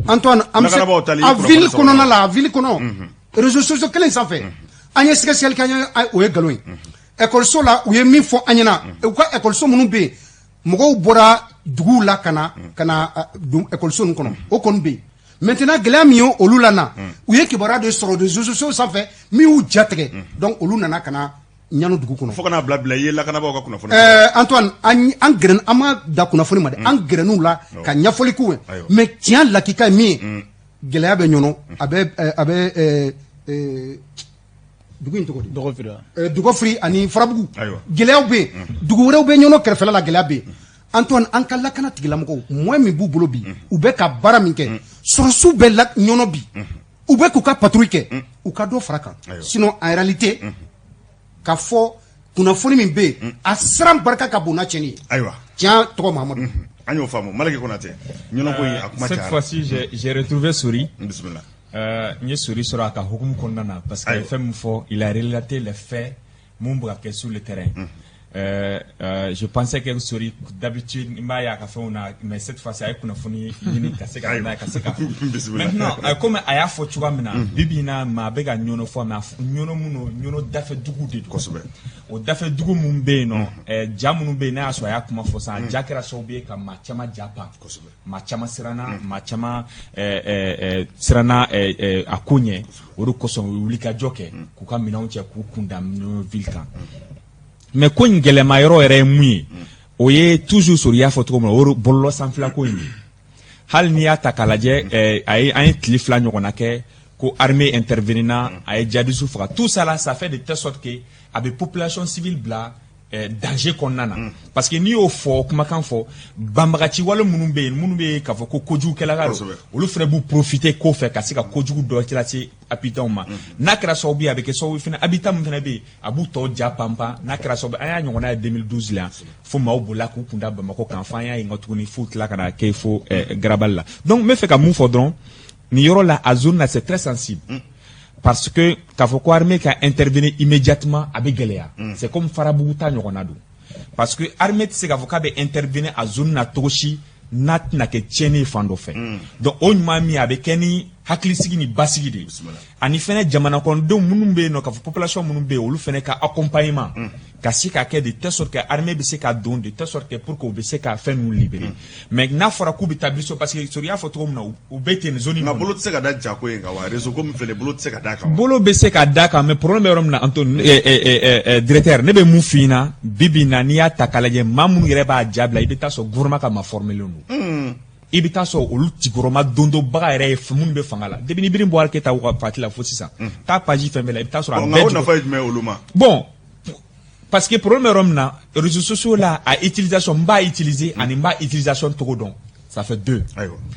Speaker 5: Antoine an bɛ se a ville kɔnɔna la a ville kɔnɔ réseaux sociaux kelen sanfɛ an ye sɛgɛsɛgɛli kɛ o ye nkalon ye école-so la u ye min fɔ an ɲɛna u ka école-so minnu bɛ yen mɔgɔw bɔra duguw la ka na don école-so ninnu kɔnɔ o kɔni bɛ yen maintenant gɛlɛya min ye olu la na u ye kibaruya de sɔrɔ réseaux sociaux sanfɛ min y'u ja tigɛ donc olu nana ka na ɲanu dugu kɔnɔ
Speaker 1: fo kana bila i ye lakanabagaw ka kunnafoni
Speaker 5: Antoine an gɛrɛ an ma da kunnafoni ma dɛ an gɛrɛn'u la ka ɲɛfɔli k'u ye mais tiɲɛ lakika ye min ye gɛlɛya bɛ ɲɔnɔ a bɛ dugu in tɔgɔ di Dugɔfiri ani Farabugu gɛlɛyaw bɛ yen dugu wɛrɛw bɛ ɲɔnɔ kɛrɛfɛla la gɛlɛya bɛ yen Antoine an ka lakana tigilamɔgɔw moyen min b'u bolo bi u bɛ ka baara min kɛ sɔrɔsiw bɛ ɲɔnɔ bi u bɛ k'u ka patrouille kɛ u ka dɔ fara kan sinon en réalité ka fɔ kunnafoni min bɛ yen a siran barika ka bon n'a tiɲɛni ye tiɲɛ tɔgɔ Mahamadu
Speaker 1: an y'o faamu Maliki Konate ɲɔnɔko in a kuma
Speaker 3: cette fois-ci j'ai retrouvé Sori bismillah n ye Sori sɔrɔ a ka hukumu kɔnɔna na parce que fɛn min fɔ il a relaté les faits mun bɛ ka kɛ sur le terrain je pensais que Sori d'habitude n b'a ye a ka fɛnw na mais cette fois-ci a ye kunnafoni ɲini ka se ka n'a ye ka se ka fɔ maintenant comme a y'a fɔ cogoya min na bibi in na maa bɛ ka ɲɔnɔ fɔ mais ɲɔnɔ minnu ɲɔnɔ dafɛ dugu de don kosɛbɛ o dafɛ dugu minnu bɛ yen nɔ ja minnu bɛ yen n'a y'a sɔrɔ a y'a kuma fɔ sisan ja kɛra sababu ye ka maa caman ja pan maa caman siranna maa caman siranna a ko ɲɛ o de kosɔn u ye wulikajɔ kɛ k'u ka minɛnw cɛ k'u kun da ville kan mais ko in gɛlɛma yɔrɔ yɛrɛ ye mun ye o ye toujours Sori y'a fɔ cogo min na o bɔlɔlɔ sanfɛla ko in ye hali n'i y'a ta k'a lajɛ an ye tile 2 ɲɔgɔnna kɛ ko armée intervenina a ye djihadistes faga tout ça là ça fait de telle sorte que a bɛ population civile bila danger kɔnɔna na parce que n'i y'o fɔ kumakan fɔ banbagaci wale minnu bɛ yen minnu bɛ k'a fɔ ko kojugukɛla ka don olu fana b'u profiter ko fɛ ka se ka kojugu dɔ lase habitanw ma n'a kɛra sababu ye a bɛ kɛ sababu fana habitant min fana bɛ yen a b'u tɔw ja panpan n'a kɛra sababu an y'a ɲɔgɔnna ye 2012 la fo maaw bolila k'u kun da Bamakɔ kan fo an y'a ye nka tuguni fo tila ka na kɛ fo Garabali la donc n bɛ fɛ ka mun fɔ dɔrɔn nin yɔrɔ la a zone là c'est très sensible parce que k'a fɔ ko armée ka intervenir immédiatement a bɛ gɛlɛya c'est comme Farabugu ta ɲɔgɔnna don parce que armée tɛ se k'a fɔ k'a bɛ intervenir a zone na cogo si n'a tɛna kɛ tiɲɛni ye fan dɔ fɛ donc o ɲuman min a bɛ kɛ ni hakilisigi ni basigi de ye ani fɛnɛ jamana kɔnɔdenw minnu bɛ yen nɔ k'a fɔ population minnu bɛ yen olu fɛnɛ ka accompagnement ka se ka kɛ de telle sorte que armée bɛ se ka don de telle sorte que pour que u bɛ se ka fɛn ninnu libérer mais n'a fɔra k'u bɛ taa biso parce que Sori y'a fɔ cogo min na u bɛ ten zone in
Speaker 1: nka bolo tɛ se ka da jako in kan wa réseau ko min filɛ bolo tɛ se ka da kan
Speaker 3: bolo bɛ se ka da kan mais problème bɛ yɔrɔ min na Antoine directeur ne bɛ mun f'i ɲɛna bibi in na n'i y'a ta k'a lajɛ maa minnu yɛrɛ b'a ja bila i bɛ taa sɔrɔ gouvernement ka ma formé len don i bɛ taa sɔrɔ olu jigɔrɔma dondonbaga yɛrɛ ye minnu bɛ fanga la depuis ni Ibrahim Boubacar Keïta ka parti la fo sisan taa page fɛn bɛɛ la i bɛ taa sɔrɔ a bɛɛ
Speaker 1: jigɔrɔ nafa ye jumɛn olu ma
Speaker 3: bon parce que problème yɔrɔ min na réseaux sociaux la a utilisation n b'a utiliser ani n b'a utilisation cogo dɔn ça fait 2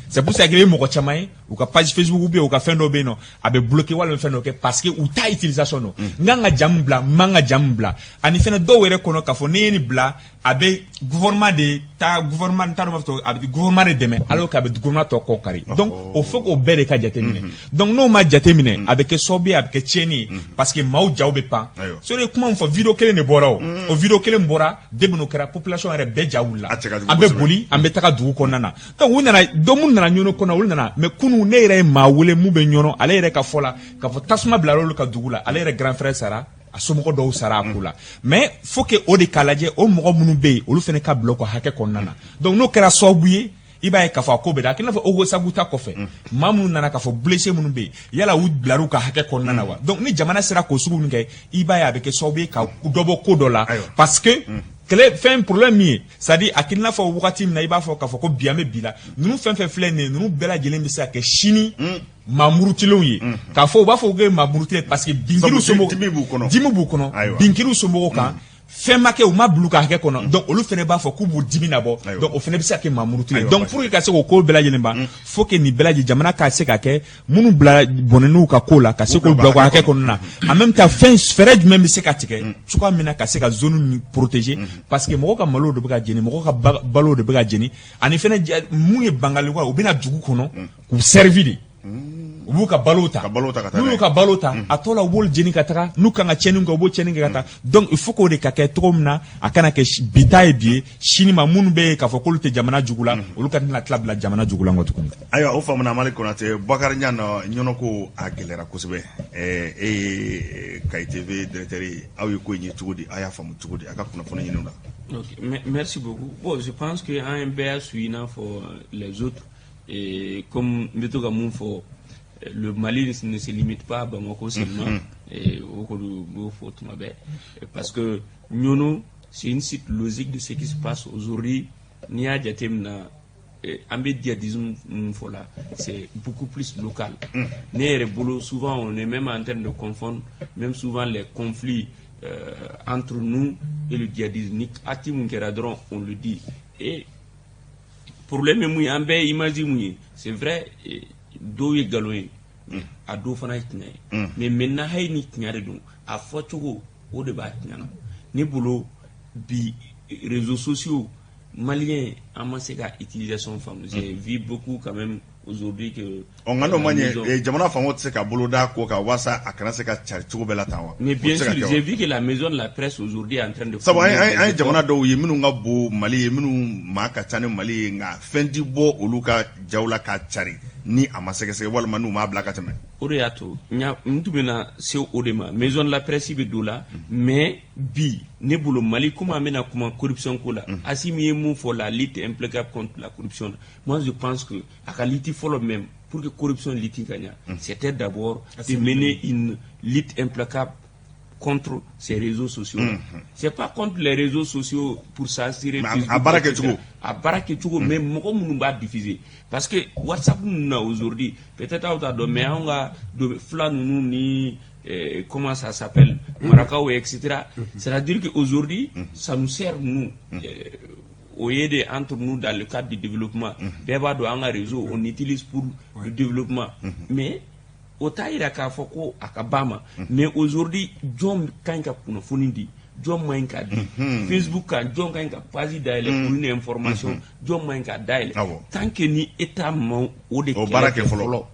Speaker 3: c'est pour ça que i bɛ mɔgɔ caman ye ou ka page Facebook ou bien ou ka fɛn dɔ bɛ yen nɔ a bɛ bloquer wala fɛn dɔ kɛ parce que u ta utilisation no n ka jamu bila n man ka jamu bila ani fɛnɛ dɔw yɛrɛ kɔnɔ k'a fɔ ne ye nin bila a bɛ gouvernement de ta gouvernement t'a dɔn b'a fɔ a bɛ gouvernement de dɛmɛ alors que a bɛ gouvernement tɔ kɔ kari donc o faut k'o bɛɛ de ka jateminɛ donc n'o ma jateminɛ a bɛ kɛ sababu ye a bɛ kɛ tiɲɛni ye parce que maaw jaw bɛ pan so ne kuma min fɔ video kelen de bɔra o video kelen bɔra depuis n'o kɛra population yɛrɛ bɛɛ ja wulila an bɛ boli an bɛ taga dugu kɔnɔna na donc u nana dɔ minnu nana ɲɔnɔ kɔnɔ olu nana mais kunun ne yɛrɛ ye maa wele mun bɛ ɲɔnɔ ale yɛrɛ ka fɔ la k'a fɔ tasuma bila olu ka dugu la ale yɛrɛ grand frère sara a somɔgɔ dɔw sara a ko la mais faut que o de k'a lajɛ o mɔgɔ minnu bɛ yen olu fana ka bila u ka hakɛ kɔnɔna na donc n'o kɛra sababu ye i b'a ye k'a fɔ a ko bɛ da a k'i n'a fɔ Ogo Sagu ta kɔfɛ maa minnu nana k'a fɔ blessé minnu bɛ yen yala u bilar'u ka hakɛ kɔnɔna na wa donc ni jamana sera k'o sugu min kɛ i b'a ye a bɛ kɛ sababu ye ka dɔ bɔ ko dɔ la parce que kɛlɛ fɛn problème min ye c'est à dire a k'i n'a fɔ wagati min na i b'a fɔ k'a fɔ ko bi an bɛ bi la ninnu fɛn fɛn filɛ nin ye ninnu bɛɛ lajɛlen bɛ se ka kɛ sini maa murutilenw ye k'a fɔ u b'a fɔ ko ye maa murutilen parce que binkiriw somɔgɔw dimi b'u kɔnɔ binkiriw somɔgɔw kan fɛn ma kɛ u ma bila u ka hakɛ kɔnɔ donc olu fana b'a fɔ k'u b'u dimi nabɔ donc o fana bɛ se ka kɛ maa murutilen donc pour que ka se k'o ko bɛɛ lajɛlen ban faut que nin bɛɛ lajɛlen jamana ka se ka kɛ minnu bila bɔnɛniw ka ko la ka se k'o bila u ka hakɛ kɔnɔ na en même temps fɛɛrɛ jumɛn bɛ se ka tigɛ cogoya min na ka se ka zone nin protéger parce que mɔgɔw ka malo de bɛ ka jeni mɔgɔw ka balo de bɛ ka jeni ani fɛnɛ mun ye bangaliko ye u bɛna dugu kɔnɔ k'u servi de u b'u ka balo ta n'u y'u ka balo ta a tɔ la u b'olu jeni ka taga n'u kan ka tiɲɛni kɛ u b'o tiɲɛni kɛ ka taga donc il faut k'o de ka kɛ cogo min na a kana kɛ bi ta ye bi ye sini ma minnu bɛ yen k'a fɔ k'olu tɛ jamana jugu la olu ka tɛna tila bila jamana jugu la nkɔ tuguni.
Speaker 1: ayiwa o faamuna Mali Konate Boubacar Niane ɲɔnɔ ko a gɛlɛyara kosɛbɛ e ye Kayi TV directeur ye aw ye ko in ye cogo di a y'a faamu cogo di a ka kunnafoni ɲiniw la.
Speaker 2: Ok, merci beaucoup. Bon, je pense que un BA suit pour les autres et comme Mbetoga Moufo, le Mali ne se limite pas à Bamako seulement et au parce que nous, c'est une suite logique de ce qui se passe aujourd'hui. Nia Diatemna, Ambediadisme, c'est beaucoup plus local. Souvent, on est même en train de confondre, même souvent les conflits entre nous et le djihadisme. On le dit. Et problème est en bas, imagine, c'est vrai, do est galoé, à do fana mais maintenant, il n'y a pas de à photo au débat. Ni boulot, bi réseaux sociaux, maliens, à ma utilisation femme. J'ai vu beaucoup quand même aujourd'hui que
Speaker 1: on a nommé jamana famo tse ka boloda ko ka wasa akana se ka charitugo bela tawa
Speaker 2: mais bien sûr j'ai vu que la maison de la presse aujourd'hui est en train de
Speaker 1: ça va un jamana do yeminu nga bo Mali yeminu ma ka tane Mali nga fendi bo oluka jawla ka chari ni amaseke wala manu ma blaka tame
Speaker 2: oreato nya mtumena se odema maison de la presse be dola mais bi ne bolo Mali comment amena comment corruption ko la asimi mu for la lutte implacable contre la corruption. Moi je pense que à lutte follow même pour que corruption lutte gagne c'était d'abord de mener une lutte implacable contre ces réseaux sociaux. C'est pas contre les réseaux sociaux pour s'assurer
Speaker 1: à
Speaker 2: Baraketugo mais moko munu ba diffuser parce que WhatsApp nous aujourd'hui peut-être à mais on a de flan nous ni comment ça s'appelle Maracao etc. C'est-à-dire qu'aujourd'hui ça nous sert nous au lieu entre nous dans le cadre du développement beba do anga réseau on utilise pour le développement mais otaira ka foko akabama mais aujourd'hui jom kanka kuna funindi jom manka di Facebook kan jom kanka page d'aile pour une information jom manka d'aile tant que ni état mo o de
Speaker 1: barake folo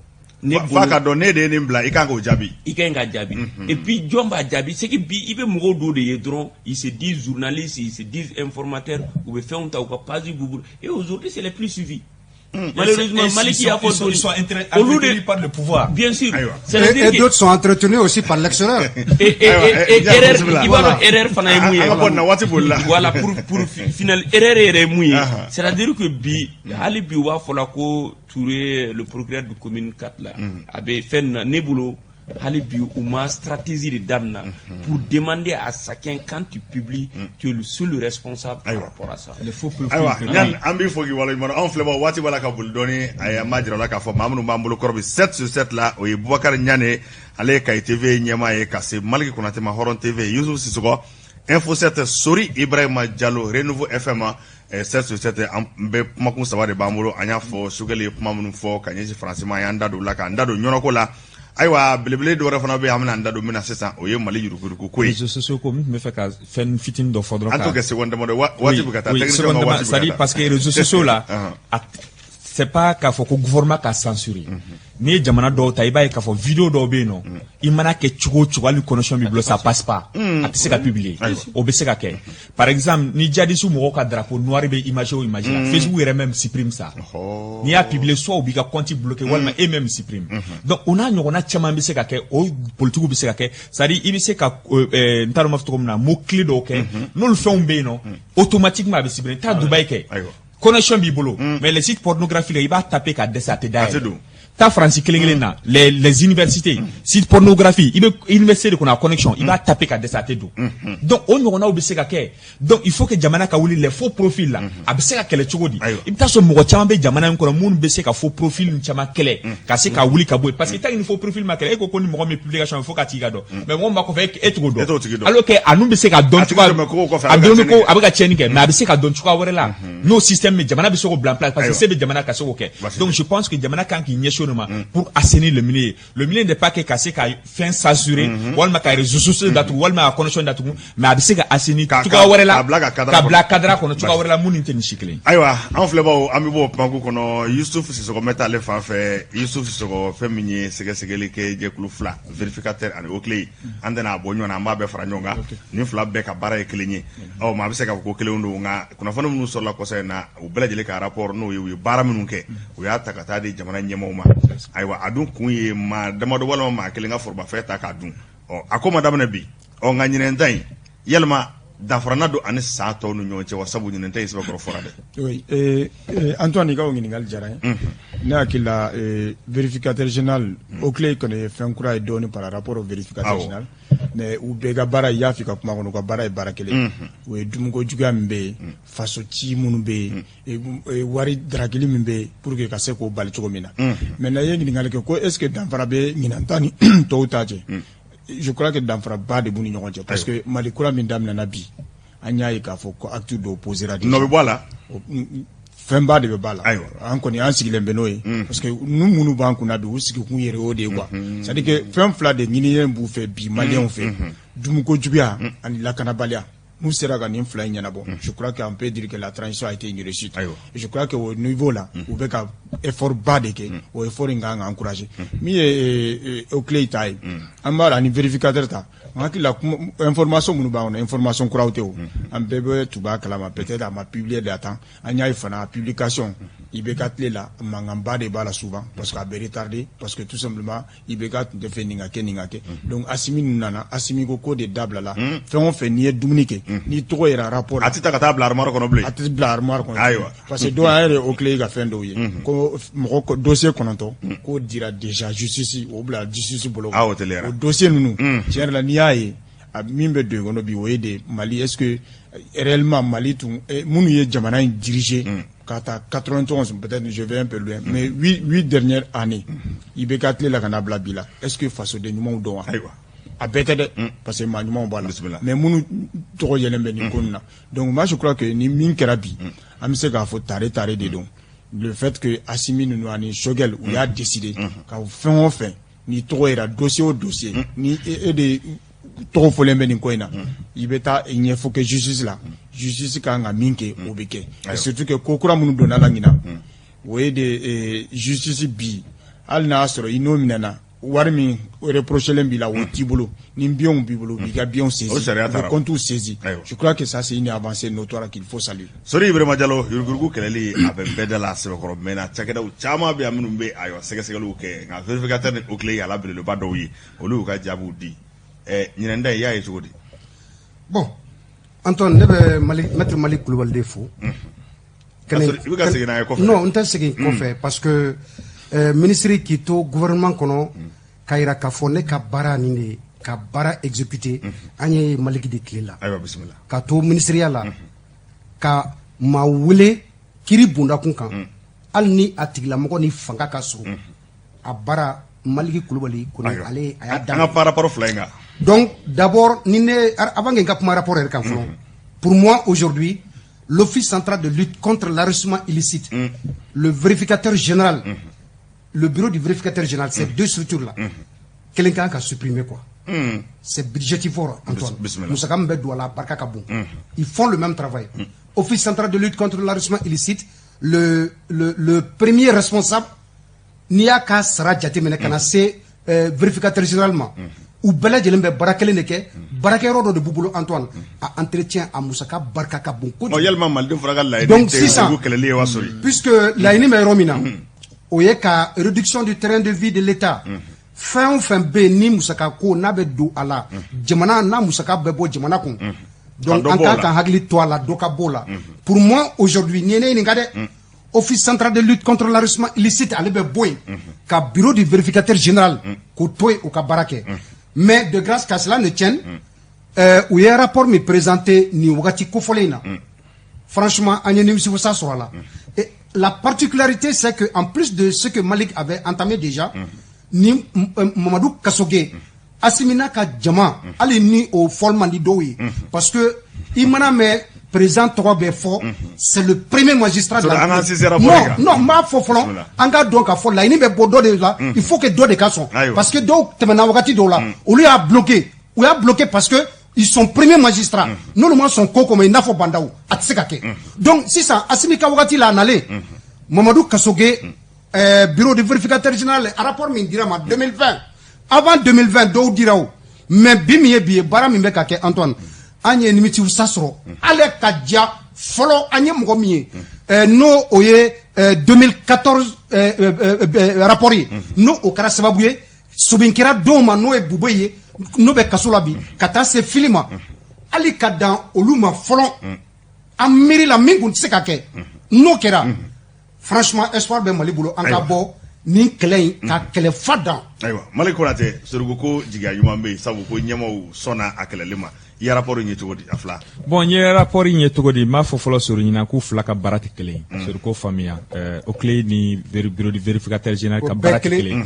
Speaker 1: faka donner des nimbla ikango jabi
Speaker 2: et puis jomba jabi c'est que bi ibe mo do de yedron ils se disent journalistes ils se disent informateurs ou be faire un ta ou pas et aujourd'hui c'est les plus suivis. Malheureusement, Maliki
Speaker 3: ils sont entretenus par le pouvoir.
Speaker 2: Bien sûr.
Speaker 5: Et d'autres sont entretenus aussi par l'extérieur.
Speaker 2: Voilà, pour final, erreur c'est-à-dire que bi, Ali Biwa Folako, Touré, le procureur de commune 4 là, avait fait Nebulo, Ali Biwa, ma stratégie de Damna, pour demander à chacun quand tu publies, tu es le seul responsable par rapport à ça.
Speaker 3: Le faux profil.
Speaker 1: Ambi Fogi Wala, on flève Wati Walaka Buldoni, Aya Majralaka for Mamou Mambo Corbi 7 sur 7 là, où Boubacar Niane, Ale Kayi TV, Nyama et Kassé, Maliki Konate Mahoron TV, Youssouf Sissoko, Info 7 Sori Ibrahima Diallo Renouveau FM 7 sur 7 an bɛ kumakun saba de b'an bolo an y'a fɔ Sogɛli ye kuma minnu fɔ ka ɲɛsin faransi ma an y'an da don la k'an da don ɲɔnɔko la ayiwa belebele dɔ wɛrɛ fana bɛ yen an bɛna an da don min na sisan o ye Mali yurukuruku ko ye
Speaker 3: réseaux sociaux ko min tun bɛ fɛ ka fɛn fitinin dɔ fɔ dɔrɔn
Speaker 1: an t'o kɛ seconde damadɔ waati bɛ ka taa technicien ma waati bɛ ka taa
Speaker 3: c'est-à-dire parce que réseaux sociaux là c'est pas k'a fɔ ko gouvernement ka censurer n'i ye jamana dɔw ta i b'a ye k'a fɔ vidéo dɔw bɛ yen nɔ i mana kɛ cogo o cogo hali connexion b'i bolo ça passe pas a tɛ se ka publier o bɛ se ka kɛ par exemple ni djihadistes mɔgɔw ka drapeau noir bɛ image o image la Facebook yɛrɛ même supprime ça n'i y'a publier soit u b'i ka compte bloqué walima e même supprime donc o n'a ɲɔgɔnna caman bɛ se ka kɛ o politiques bɛ se ka kɛ c'est-à-dire i bɛ se ka n t'a dɔn n b'a fɔ cogo min na mot clé dɔw kɛ n'olu fɛnw bɛ yen nɔ automatiquement a bɛ supprimer i t'a Dubaï kɛ connexion b'i bolo mais les sites pornographiques là i b'a taper ka dɛsɛ a tɛ da yɛlɛ ta France kelen na les universités site pornographie i bɛ université de kɔnɔ a connexion i b'a taper ka dɛsɛ a tɛ don donc o ɲɔgɔnnaw bɛ se ka kɛ donc il faut que jamana ka wuli les faux profils la a bɛ se ka kɛlɛ cogo di i bɛ taa sɔrɔ mɔgɔ caman bɛ jamana in kɔnɔ minnu bɛ se ka faux profil caman kɛlɛ ka se ka wuli ka bɔ yen parce que tant que ni faux profil ma kɛlɛ e ko ni mɔgɔ min publication il faut ka tigi ka dɔn mais mɔgɔ min b'a kɔfɛ e t'o dɔn alors que a nun bɛ se ka dɔn cogoya a dɔn ko a bɛ ka tiɲɛni kɛ mais a bɛ se ka dɔn cogoya wɛrɛ la n'o système bɛ jamana bɛ se k'o bila en place parce que se bɛ jamana ka se k'o kɛ donc je pense que jamana kan k'i ɲɛsin o ma pour assainir le milieu. Le milieu n'est pas que casser qu'à fin censurer, walma qu'à réseaux sociaux d'atu, walma à connexion d'atu, mais à bise qu'à assainir tout cas wala, kabla kadra kono tout cas wala muni teni chikle.
Speaker 1: Aywa, en flebo amibo pangu kono Youssouf Sissoko meta le fa fait Youssouf Sissoko féminin segeli ke jekulu fla vérificateur an okle andana bonyo na mbabe franyonga ni fla be ka bara e klenye o ma bise ka ko kele ndo nga kuna fana munu solla ko na u belajele ka rapport no wi bara munu ke u ya takata di jamana nyemo ma aywa adun kun ye ma damado walama ma kelen ka forba feta ka dun akoma damana bi o nga nyinen tan yelma dafrana do ani sato no nyonche wasabu nyinen tan isba ko fora de
Speaker 4: oui Antoine ka ngini ngal jara ne akila vérificateur général au clé connaît fin kura et donné par rapport au vérificateur général mais u bega bara ya fika kuma kono ka bara e bara kele we dumugo juga mbe faso ci munu be wari dragili mbe pour que ka se ko bali cogo mina mais na yengi ngal ke ko est ce que danfara be nginantani to utaje je crois que danfara ba de buni ñogonje parce que mali kura min damna na bi anya yi ka fo ko acte d'opposer radio
Speaker 1: no be voilà
Speaker 4: femba de be bala an koni an sigilen be noye parce que nu munu ban kuna bi usigi kun yere o de quoi c'est à dire que fem fla de ñini bu fe bi malien fe dum ko jubia an la kanabalia nous sera gagné fla ñanabo je crois qu'on peut dire que la transition a été une réussite et je crois que au niveau là ou be ka effort bas de que au effort nga encourager mi au clé taille amara ni vérificateur ta ngaki la information munu ba on information kuraute o am bebe tuba kalama peut-être à ma publier data anya ifana publication ibeka tle la mangamba de bala souvent parce qu'a retardé parce que tout simplement ibeka de fait ninga ke donc asimi nana asimi ko de dable là fait on fait ni dumunike ni to era rapport
Speaker 1: atita ka table armoire kono blé
Speaker 4: atita bla armoire kono parce que do aere au clé ga fin do ye ko mo dossier kononto ko dira déjà justice au bla justice bolo au dossier nous tiens la niaye a mimbe de gono bi woye de Mali est-ce que réellement Mali tout munu ye jamana dirigé kata 91 peut-être je vais un peu loin mais 8 dernières années ibekatle la kana blabila est-ce que face au dénouement ou don a bête de parce que manuellement voilà mais munu to yelembe ni konna donc moi je crois que ni min kerabi am se ga faut tare de don le fait que Assimi nous ani Shogel ou a décidé ka fin ni to era dossier au dossier ni et de trop folen ben ko ina ibeta enye faut que justice là justice ka nga minke obeke et surtout que kokura munu dona la ngina we de justice bi al na asro inominana warmi reprocher l'embila au tibolo ni bion bibolo biga bion saisi le compte saisi je crois que ça c'est une avancée notoire qu'il faut saluer
Speaker 1: Sori Ibrahima Diallo yurgurgu keleli avec bedela se ko mena chakeda chama be amunu be ayo segelu ke nga vérificateur au clé ya la bele le badowi olu ka jabu di ñinenda ya yi jodi
Speaker 5: bon Antoine ne be maître Malik Koulibaly fo non on t'a segin ko fait parce que ministre qui to gouvernement kono kayira ka fo ne ka bara ni ne ka bara exécuter anye Malik de Klela
Speaker 1: aywa bismillah
Speaker 5: ka to ministériel la ka ma wule kiri bunda kun kan al ni atigla mako ni fanga ka so a bara Malik Koulibaly kono ale aya
Speaker 1: danga par rapport flinga
Speaker 5: Donc, d'abord, avant que je rapport pour moi, aujourd'hui, l'Office central de lutte contre l'enrichissement illicite, le vérificateur général, le bureau du vérificateur général, ces deux structures-là, quelqu'un qui a supprimé quoi. C'est budgétivore, Antoine. Moussaka Mbedouala, Barka Kabou. Ils font le même travail. Office central de lutte contre l'enrichissement illicite, le premier responsable, Niaka Sara Djatimene Kanase, vérificateur généralement. Ou Bela Djelembe Barakele Neke, Barakero de Bouboulo Antoine, a entretien à Moussaka Barka Kabou. Donc, c'est ça. Puisque la Inime Romina, Oyeka, réduction du terrain de vie de l'État. Fin B ni Moussaka ko nabe do ala jamana na Moussaka bebo jamana kon donc en tant qu'hagli toi la doka bola pour moi aujourd'hui ni ngade office central de lutte contre l'enrichissement illicite ale be boy ka bureau du vérificateur général ko toy ou ka barake mais de grâce qu'à cela ne tienne où il y a un rapport me présenté ni wakati ko folena franchement anyeni si vous ça sera là et la particularité c'est que en plus de ce que Malik avait entamé déjà ni Mamadou Kassoge Asimina ka jama ali ni au folman di doyi parce que imana me présent 3 befo c'est le premier magistrat de la non ma fo folon anga donc a fo la ni be bodo de là il faut que do de cas sont parce que do temena wakati do là on lui a bloqué parce que ils sont premiers magistrats normalement son co comme inafo bandaou atsekake donc si ça Asimika wakati la nalé Mamadou Kassoge bureau de vérificateur général rapport min dira ma 2020 avant 2020 do dirao mais bimiye bara min be ka ke Antoine anye nimiti usasro ale kadja folo anye mgo miye no oye 2014 rapport yi no o kara sababuye subinkira do ma no e buboye no be kasula bi kata se filima ali kadan oluma folo amiri la mingun sekake no kera franchement espoir be mali bolo anka bo ni kelen ka kele fadan
Speaker 1: aywa mali ko late sorugo ko jiga yumambe sabu ko nyamo sona akelelema ya rapport ni togodi afla
Speaker 3: bon ye rapport ni togodi ma fo folo suru ni na ku fla ka barati kelen sorugo famia au clé ni bureau du vérificateur général ka barati kelen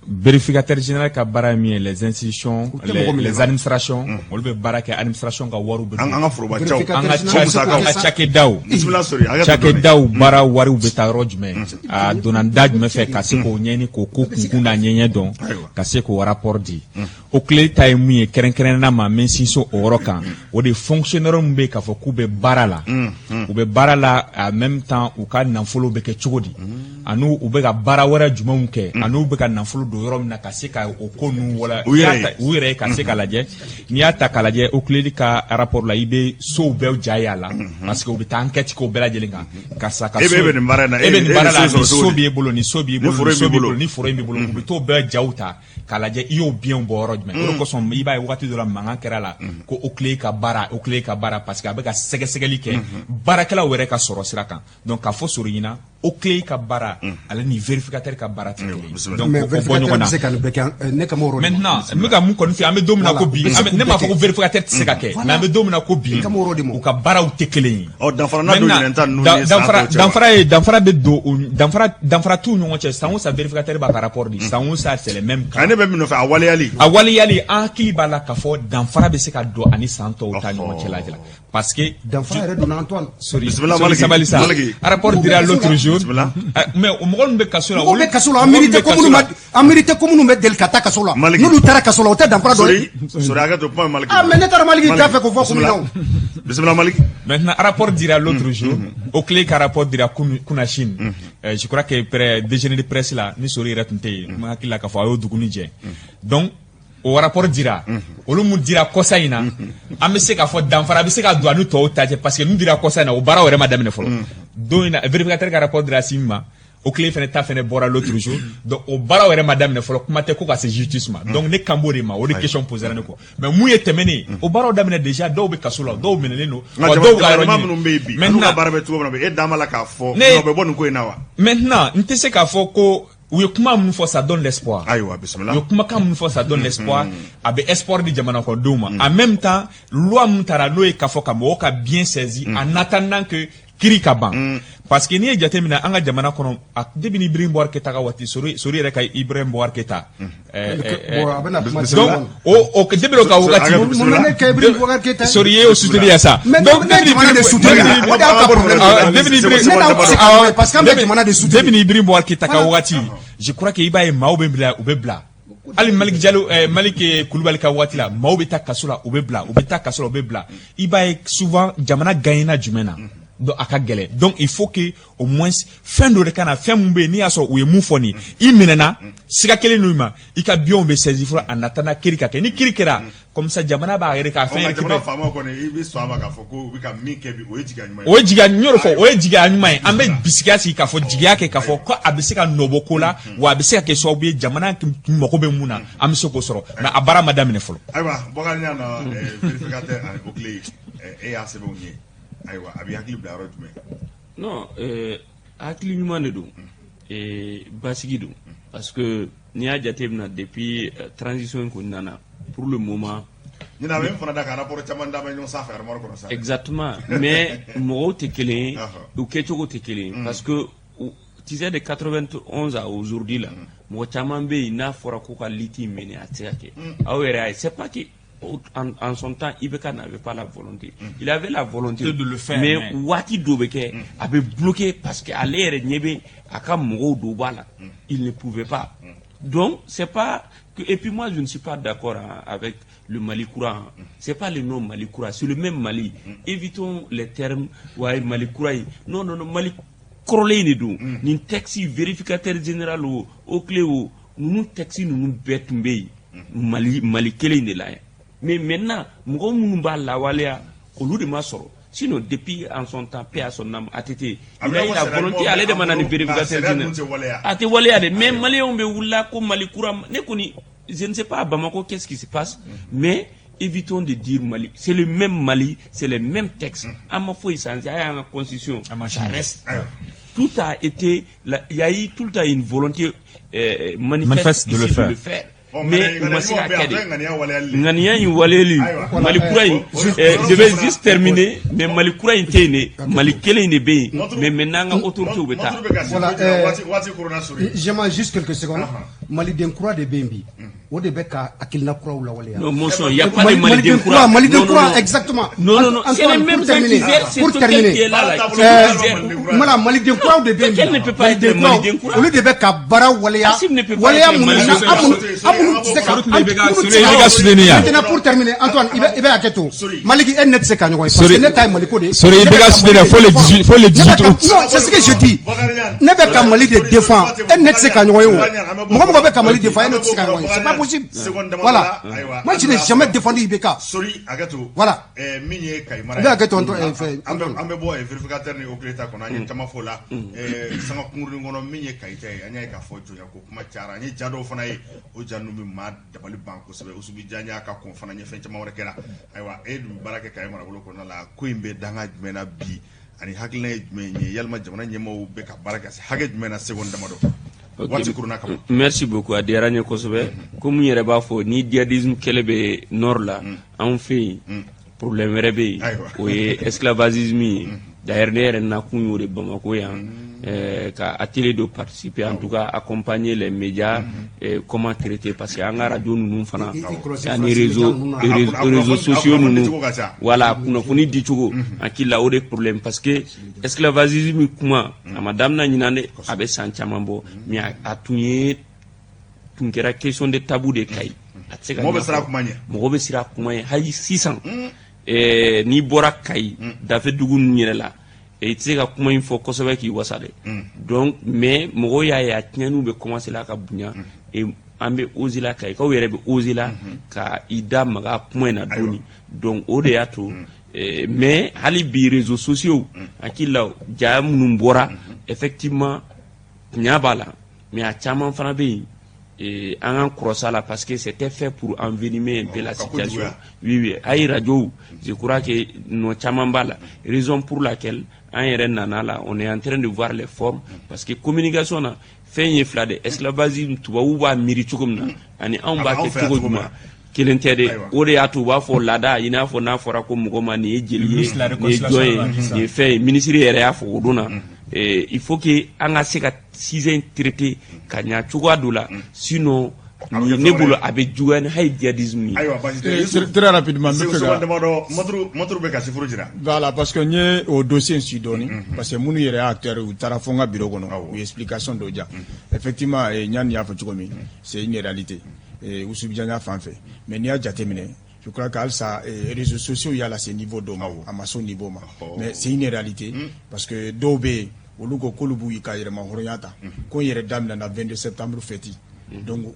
Speaker 3: vérificateur général ka barami les institutions les administrations on be baraka administration ka waru be
Speaker 1: anga foroba chaw
Speaker 3: anga chake daw bara waru be ta rojme a donandaj me fe kasiko nyeni ko kuna nyenye don kasiko rapport di o clé taimi keren na ma mensiso orokan o de fonctionnaire mbe ka fo kube barala u be barala en même temps u ka nanfolo be ke chogodi anu u be ka bara wara jumon ke anu be ka nanfolo do yoro na kasika o konu wala uyere kasika laje ni ata kalaje o clé ka rapport la ibe so be jayala parce que u be ta enquête ko bela jelinga kasaka so
Speaker 1: ebe mbarana
Speaker 3: so bi bolo ni foro bi bolo u to be jauta kalaje iyo bien bo mais ko son iba e wakati de la manga kerala ko o clé ka bara parce que abeka segeli ke barakala were ka soro siraka donc ka fo sorina o clé ka bara ala ni vérificateur ka bara donc maintenant me ga mun ko fi ame domina ko bi ne ma fo vérificateur tseka ke mais ame domina ko bi o ka bara o tekele
Speaker 1: o danfara na do nyenta no
Speaker 3: danfara be do danfara tout no che sa vérificateur ba ka rapport di sa c'est le même cas
Speaker 1: ane be mino fa
Speaker 3: awali yali aki bala ka fo danfara be se ka do ani santo o ta no che la parce que
Speaker 5: danfara do na Antoine
Speaker 1: bismillah
Speaker 3: maliki rapport dira l'autre jour mais o mo be kasola
Speaker 5: o be kasola amérité comme nous met del kata kasola nous tara kasola o ta danfara do
Speaker 1: sori aga to point maliki
Speaker 5: mais ne tara maliki ta fait ko fo
Speaker 1: bismillah maliki
Speaker 3: maintenant rapport dira l'autre jour au clé ka rapport dira kunashin je crois que près déjeuner de presse là ni sori retunte ma kila ka fo ayo duguni je donc o rapport dira olu mu dira kosaina ambe se ka fo danfara be se ka do anu to taje parce que nous dira kosaina o bara wore madame folo donc vérificateur ka rapport dira simma au clé fene ta fene bora l'autre jour donc o bara wore madame folo kuma te ko ka se justice ma donc ne kambori ma o de question poser ne ko mais mu yetemeni o bara damene déjà do be kasula do menele no do ga
Speaker 1: maintenant bara to be e dama la ka fo no be bonu ko inawa
Speaker 3: maintenant ntese ka fo ko oui, comment ça donne l'espoir.
Speaker 1: Bismillah.
Speaker 3: Comment ça donne l'espoir. Avec espoir de Djamana Kondouma. En même temps, loi Moutara Noé Kafokamo a bien saisi en attendant que kiri ka ban parce que ni ye jateminɛ an ka jamana kɔnɔ depuis ni Ibrahim Boubacar Keita ka waati sori yɛrɛ ka Ibrahim Boubacar Keita donc o depuis ka wagati sori ye o soutenir ya sa donc depuis ni Ibrahim Boubacar Keita ka wagati je crois que i b'a ye maaw bɛ bila u bɛ bila ali Malik Diallo Malik Kulubali ka wagati la maaw bɛ taa kaso la u bɛ bila u bɛ taa kaso la u bɛ bila i b'a ye souvent jamana gagnena jumɛn na donc a ka gɛlɛn donc il faut que au moins fɛn dɔ de ka na fɛn mun bɛ yen n'i y'a sɔrɔ u ye mun fɔ nin i minɛna siga kelen ninnu ma i ka biyɛnw bɛ saisi fɔlɔ a nata na kiri ka kɛ ni kiri kɛra comme ça jamana b'a yɛrɛ k'a fɛn
Speaker 1: jamana faamaw kɔni i bɛ sɔn a ma k'a fɔ ko u bɛ ka min kɛ bi o ye jigiya ɲuman ye
Speaker 3: o ye jigiya n y'o de fɔ o ye jigiya ɲuman ye an bɛ bisikiya sigi k'a fɔ jigiya kɛ k'a fɔ ko a bɛ se ka nɔbɔ ko la wa a bɛ se ka kɛ sababu ye jamana mago bɛ mun na an bɛ se k'o sɔrɔ mais a baara ma daminɛ fɔlɔ.
Speaker 1: ayiwa Boubacar Niang vérificateur ani Okley e y'a sɛbɛnw ye ayiwa a bɛ hakili bila yɔrɔ jumɛn.
Speaker 2: non hakili ɲuman de don basigi don parce que n'i y'a jateminɛ depuis transition in kɔni nana pour le moment.
Speaker 1: ɲinan a bɛ n fana da ka rapport caman d'a ma ɲɔgɔn sanfɛ armoire kɔnɔ sa.
Speaker 2: exactement mais mɔgɔw tɛ kelen ye u kɛcogo tɛ kelen ye parce que tu sais de 91 à aujourd'hui la mɔgɔ caman bɛ yen n'a fɔra ko ka liti mɛnɛ a tɛ se ka kɛ aw yɛrɛ y'a ye c'est pas que en son temps Ibeka n'avait pas la volonté il avait la volonté
Speaker 3: de le faire
Speaker 2: mais waati dɔ bɛ kɛ a bɛ bloqué parce que ale yɛrɛ ɲɛ bɛ a ka mɔgɔw dɔ b'a la il ne pouvait pas donc c'est pas que et puis moi je ne suis pas d'accord avec le Mali courant c'est pas le nom Mali courant c'est le même Mali évitons les termes ouais Mali courant non Mali kɔrɔlen de don nin texte vérificateur général o clé o ninnu texte ninnu bɛɛ tun bɛ yen Mali kelen de la yan mais maintenant mɔgɔ minnu b'a lawaleya olu de ma sɔrɔ sinon depuis en son temps paix à son âme ATT il a eu la volonté ale de ma na ni vérificateur général a tɛ waleya de mais maliyɛnw bɛ wulila ko Mali courant ne kɔni je ne sais pas à Bamako qu'est-ce qui se passe mais évitons de dire Mali c'est le même Mali c'est les mêmes textes à ma foi essentiel à la constitution ça reste tout a été il y a eu tout le temps une volonté manifeste de le faire mais ma se ka kɛ de ŋaniya in waleyali Mali kura in je vais juste terminer mais Mali kura in tɛ yen de Mali kelen in de bɛ yen mais maintenant an ka autorités bɛ taa.
Speaker 5: voilà j'aimerais juste quelques secondes maliden kura de bɛ yen bi o de bɛ ka hakilina kuraw lawaleya.
Speaker 2: non mon son il y a pas de maliden kura
Speaker 5: maliden kura exactement.
Speaker 2: non c'est les mêmes gens qui gèrent c'est Total qui est là
Speaker 5: voilà maliden kuraw de bɛ yen bi
Speaker 2: quel ne peut pas être maliden kura
Speaker 5: olu de bɛ ka baara waleya waleya minnu na minnu tɛ se ka maintenant pour terminer Antoine i bɛ hakɛ to Maliki e ne tɛ se ka ɲɔgɔn ye parce que ne ta ye Maliko de ye.
Speaker 3: sori i bɛ ka soutenir faut le 18 août.
Speaker 5: non c'est ce que je dis ne bɛ ka Mali de défend e ne tɛ se ka ɲɔgɔn ye o mɔgɔ bɛ ka Mali défend e ne tɛ se ka ɲɔgɔn ye c'est pas possible. Voilà. Moi, je n'ai jamais défendu Ibeka. Voilà.
Speaker 1: Vérificateur ni Okleta kono anye tama fola sanga kunguru ngono minye kaite anya ka fojo ya ko kuma cara anye jado fana ye o janu mi ma dabali banko sebe usubi janya ka kon fana nye fen tama wora kera aywa edu barake kay mara bolo kono la ko imbe danga jmena bi ani hakilna jmenye yalma jamana nyemo be ka baraka se hage jmena seconde damado.
Speaker 2: Okay. Merci beaucoup à Diaranye Kosobe. Comme il y a ni djihadisme kele be nord là, en fait problème rebe ou esclavagisme d'ailleurs na kunyo de Bamako ya ka atelier de participer en tout cas accompagner les médias et comment traiter parce que en radio nous fana les réseaux sociaux nous voilà kuni di chugo akila o de problème parce que esclavagisme kuma madame na nyinane abe sancha mambo mi atunye tunkera question de tabou de kai atseka mo be sira kuma hay 600 ni bora kai dafe dugu nyere la et tu sais comment il faut conserver qui wasale donc mais mogo ya tienu be commencer la ka bunya et ambe ozila kai ka were be ozila ka ida maga point na doni donc o de yato mais hali bi réseaux sociaux akila jamu bora effectivement nyabala mais a chama fana be et en croissant là parce que c'était fait pour envenimer un peu la situation. Oui, aïe radio, je crois que nos chamambala, raison pour laquelle on est en train de voir les formes parce que communication a fait une flade esclavagisme tu vas ou va mirichukumna ani on va te kelen tɛ de o de y'a to u b'a fɔ laada i n'a fɔ n'a fɔra ko mɔgɔ ma nin ye jeli ye nin ye jɔn ye nin ye fɛn ye minisiri yɛrɛ y'a fɔ o don na il faut que an ka se ka sixième traité ka ɲa cogoya dɔ la sinon ne bolo a bɛ juguya ni hali djihadisme ye.
Speaker 4: Très rapidement
Speaker 1: Motoro bɛ ka sifuru jira.
Speaker 4: Voilà, parce que nye au dossier si doni parce que munu yɛrɛ acteur u taara fɔ n ka bureau kɔnɔ u ye explication dɔ diya effectivement ɲani y'a fɔ cogo min c'est une réalité Oussoubidiania fan fɛ mais n'i y'a jateminɛ je crois que halisa réseaux sociaux y'a la ce niveau dɔ ma a ma s'o niveau ma mais c'est une réalité parce que dɔw bɛ yen olu ko k'olu b'u ka yɛrɛma hɔrɔnya ta ko n yɛrɛ daminɛna 22 septembre fêti donc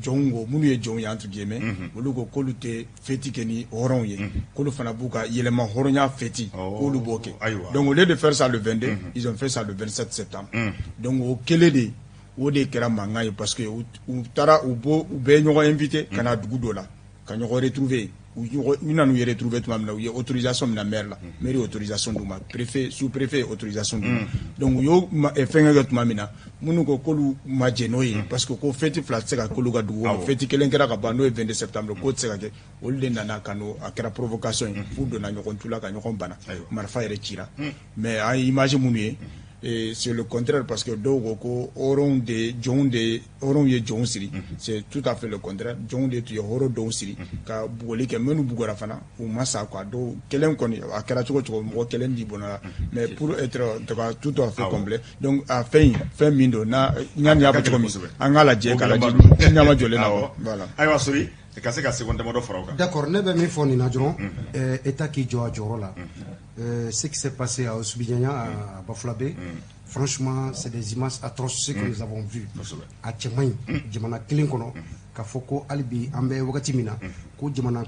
Speaker 4: jɔnw ko minnu ye jɔnw ye entre guillemets olu ko k'olu tɛ fêti kɛ ni hɔrɔnw ye k'olu fana b'u ka yɛlɛma hɔrɔnya fêti k'olu b'o kɛ donc au lieu de faire ça le 22 ils ont fait ça le 27 septembre donc o kelen de o de kɛra mankan ye parce que u taara u bɛɛ ɲɔgɔn invité ka na dugu dɔ la ka ɲɔgɔn retrouver u nana u ye retrouver tuma min na u ye autorisation mina maire la maire autorisation d'u ma préfet sous-préfet autorisation d'u ma donc u y'o fɛnkɛ kɛ tuma min na minnu ko k'olu ma jɛ n'o ye parce que ko fêti fila tɛ se ka k'olu ka dugu kɔnɔ fêti kelen kɛra ka ban n'o ye 22 septembre k'o tɛ se ka kɛ olu de nana ka n'o a kɛra provocation ye f'u donna ɲɔgɔn tu la ka ɲɔgɔn bana marifa yɛrɛ cira mais an ye image minnu ye c'est le contraire parce que dɔw ko hɔrɔnw ye jɔnw siri c'est tout à fait le contraire jɔnw de tun ye hɔrɔn dɔw siri ka bugɔli kɛ minnu bugɔra fana u ma sa quoi dɔw kelen kɔni a kɛra cogo cogo mɔgɔ kelen di bɔnna mais pour être tout à fait complet donc a fɛn min don n'a ɲani y'a fɔ cogo min an k'a lajɛ k'a lajɛ ɲama jɔlen na voilà
Speaker 1: ayiwa Sori ka se ka seconde damadɔ fara o kan
Speaker 5: d'accord ne bɛ min fɔ nin na dɔrɔn état k'i jɔ a jɔyɔrɔ la ce qui s'est passé à Oussoubidiania à Bafulabe franchement c'est des images atroces ce que nous avons vu a cɛ man ɲi jamana kelen kɔnɔ k'a fɔ ko hali bi an bɛ wagati min na ko jamana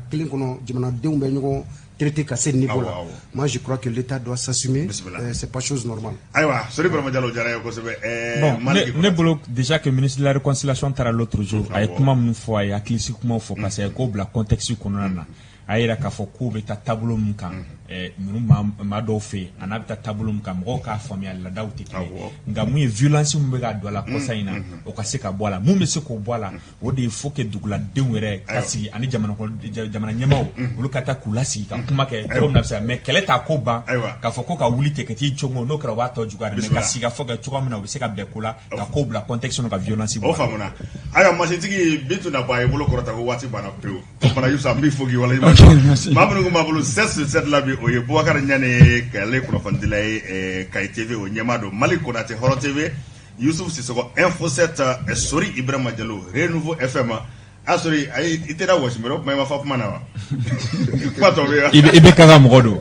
Speaker 5: kelen kɔnɔ jamanadenw bɛ ɲɔgɔn traité ka se niveau la moi je crois que l'état doit s'assumer c'est pas chose normale
Speaker 1: ayiwa Sori Burama Diallo diyara ye kosɛbɛ
Speaker 3: bon ne bolo déjà que ministre de la réconciliation taara l'autre jour a ye kuma minnu fɔ a ye hakilisi kumaw fɔ parce que a ye ko bila contexte kɔnɔna na a yira k'a fɔ k'u bɛ taa taabolo min kan ninnu maa dɔw fɛ yen a n'a bɛ taa taabolo min kan mɔgɔw k'a faamuya ladaw tɛ kelen nka mun ye violence min bɛ ka don a la kɔsa in na o ka se ka bɔ a la mun bɛ se k'o bɔ a la o de ye faut que duguladenw yɛrɛ ka sigi ani jamana ɲɛmaaw olu ka taa k'u lasigi ka kuma kɛ cogo min na bɛ se mais kɛlɛ t'a ko ban k'a fɔ ko ka wuli ten ka t'i cogo n'o kɛra o b'a tɔ juguya mais ka sigi ka fɔ kɛ cogo min na o bɛ se ka bɛn ko la ka ko bila contexte kɔnɔ ka violence bɔ a la.
Speaker 1: o faamuna ayiwa masintigi bi tun na bɔ a ye bolo kɔrɔta ko waati banna pewu o fana Yusufu an b'i fo k'i waleɲuman maa minnu ko b'a bolo 16/7 la bi o ye Boubacar Ɲane kɛlɛ kunnafonidila ye Kaye TV o ɲɛmaa don Mali Konate Hɔrɔn TV Yusufu Sisɔkɔ Info 7 Sori Ibrahima Diallo Renouveau FM a Sori ayi i tɛ da wɔsi mais o kuma i ma fa kuma na wa kuma tɔ bɛ yen
Speaker 3: i bɛ kan ka mɔgɔ don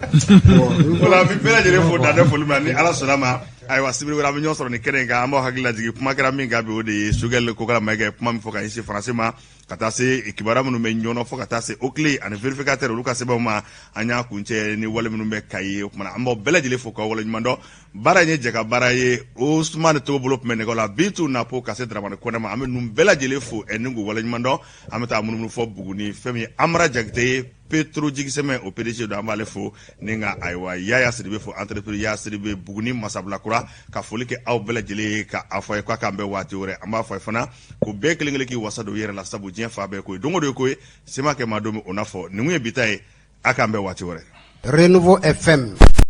Speaker 1: voilà an bɛ bɛɛ lajɛlen fo dan tɛ foli min na ni Ala sɔnna ma ayiwa sibiri wɛrɛ an bɛ ɲɔgɔn sɔrɔ nin kɛnɛ in kan an b'aw hakili lajigin kuma kɛra min kan bi o de ye Sogɛl Kokara Mayiga kuma min fɔ ka ɲɛsin France ma ka taa se kibaruya minnu bɛ ɲɔnɔ fɔ ka taa se Oclé ani vérificateur olu ka sɛbɛnw ma an y'a kuncɛ ni wale minnu bɛ Kayi o kumana an b'aw bɛɛ lajɛlen fo k'aw waleɲuman dɔn baara in ye jɛ ka baara ye Ousmane Togo bolo tun bɛ nɛgɛw la Bitu Napo ka se Dramane Kɔnɛ ma an bɛ ninnu bɛɛ lajɛlen fo ni k'u waleɲuman dɔn an bɛ taa munumunu fɔ Buguni fɛn min ye Amara Jakite ye Petro Jigisɛmɛ o PDG don an b'ale fo ni nka ayiwa Yaya Sidibe fo entreprise Yaya Sidibe Buguni Masabulakura ka foli kɛ aw bɛɛ lajɛlen ye ka a fɔ ye k'a k'an bɛɛ waati wɛrɛ an b'a fɔ ye fana ko bɛɛ kelen kelen k'i wasa don i yɛrɛ la sabu diɲɛ fa bɛɛ ko ye don o don ye ko ye sema kɛ maa don min o n'a fɔ nin kun ye bi ta ye a k'an bɛɛ waati wɛrɛ.
Speaker 5: Renouveau FM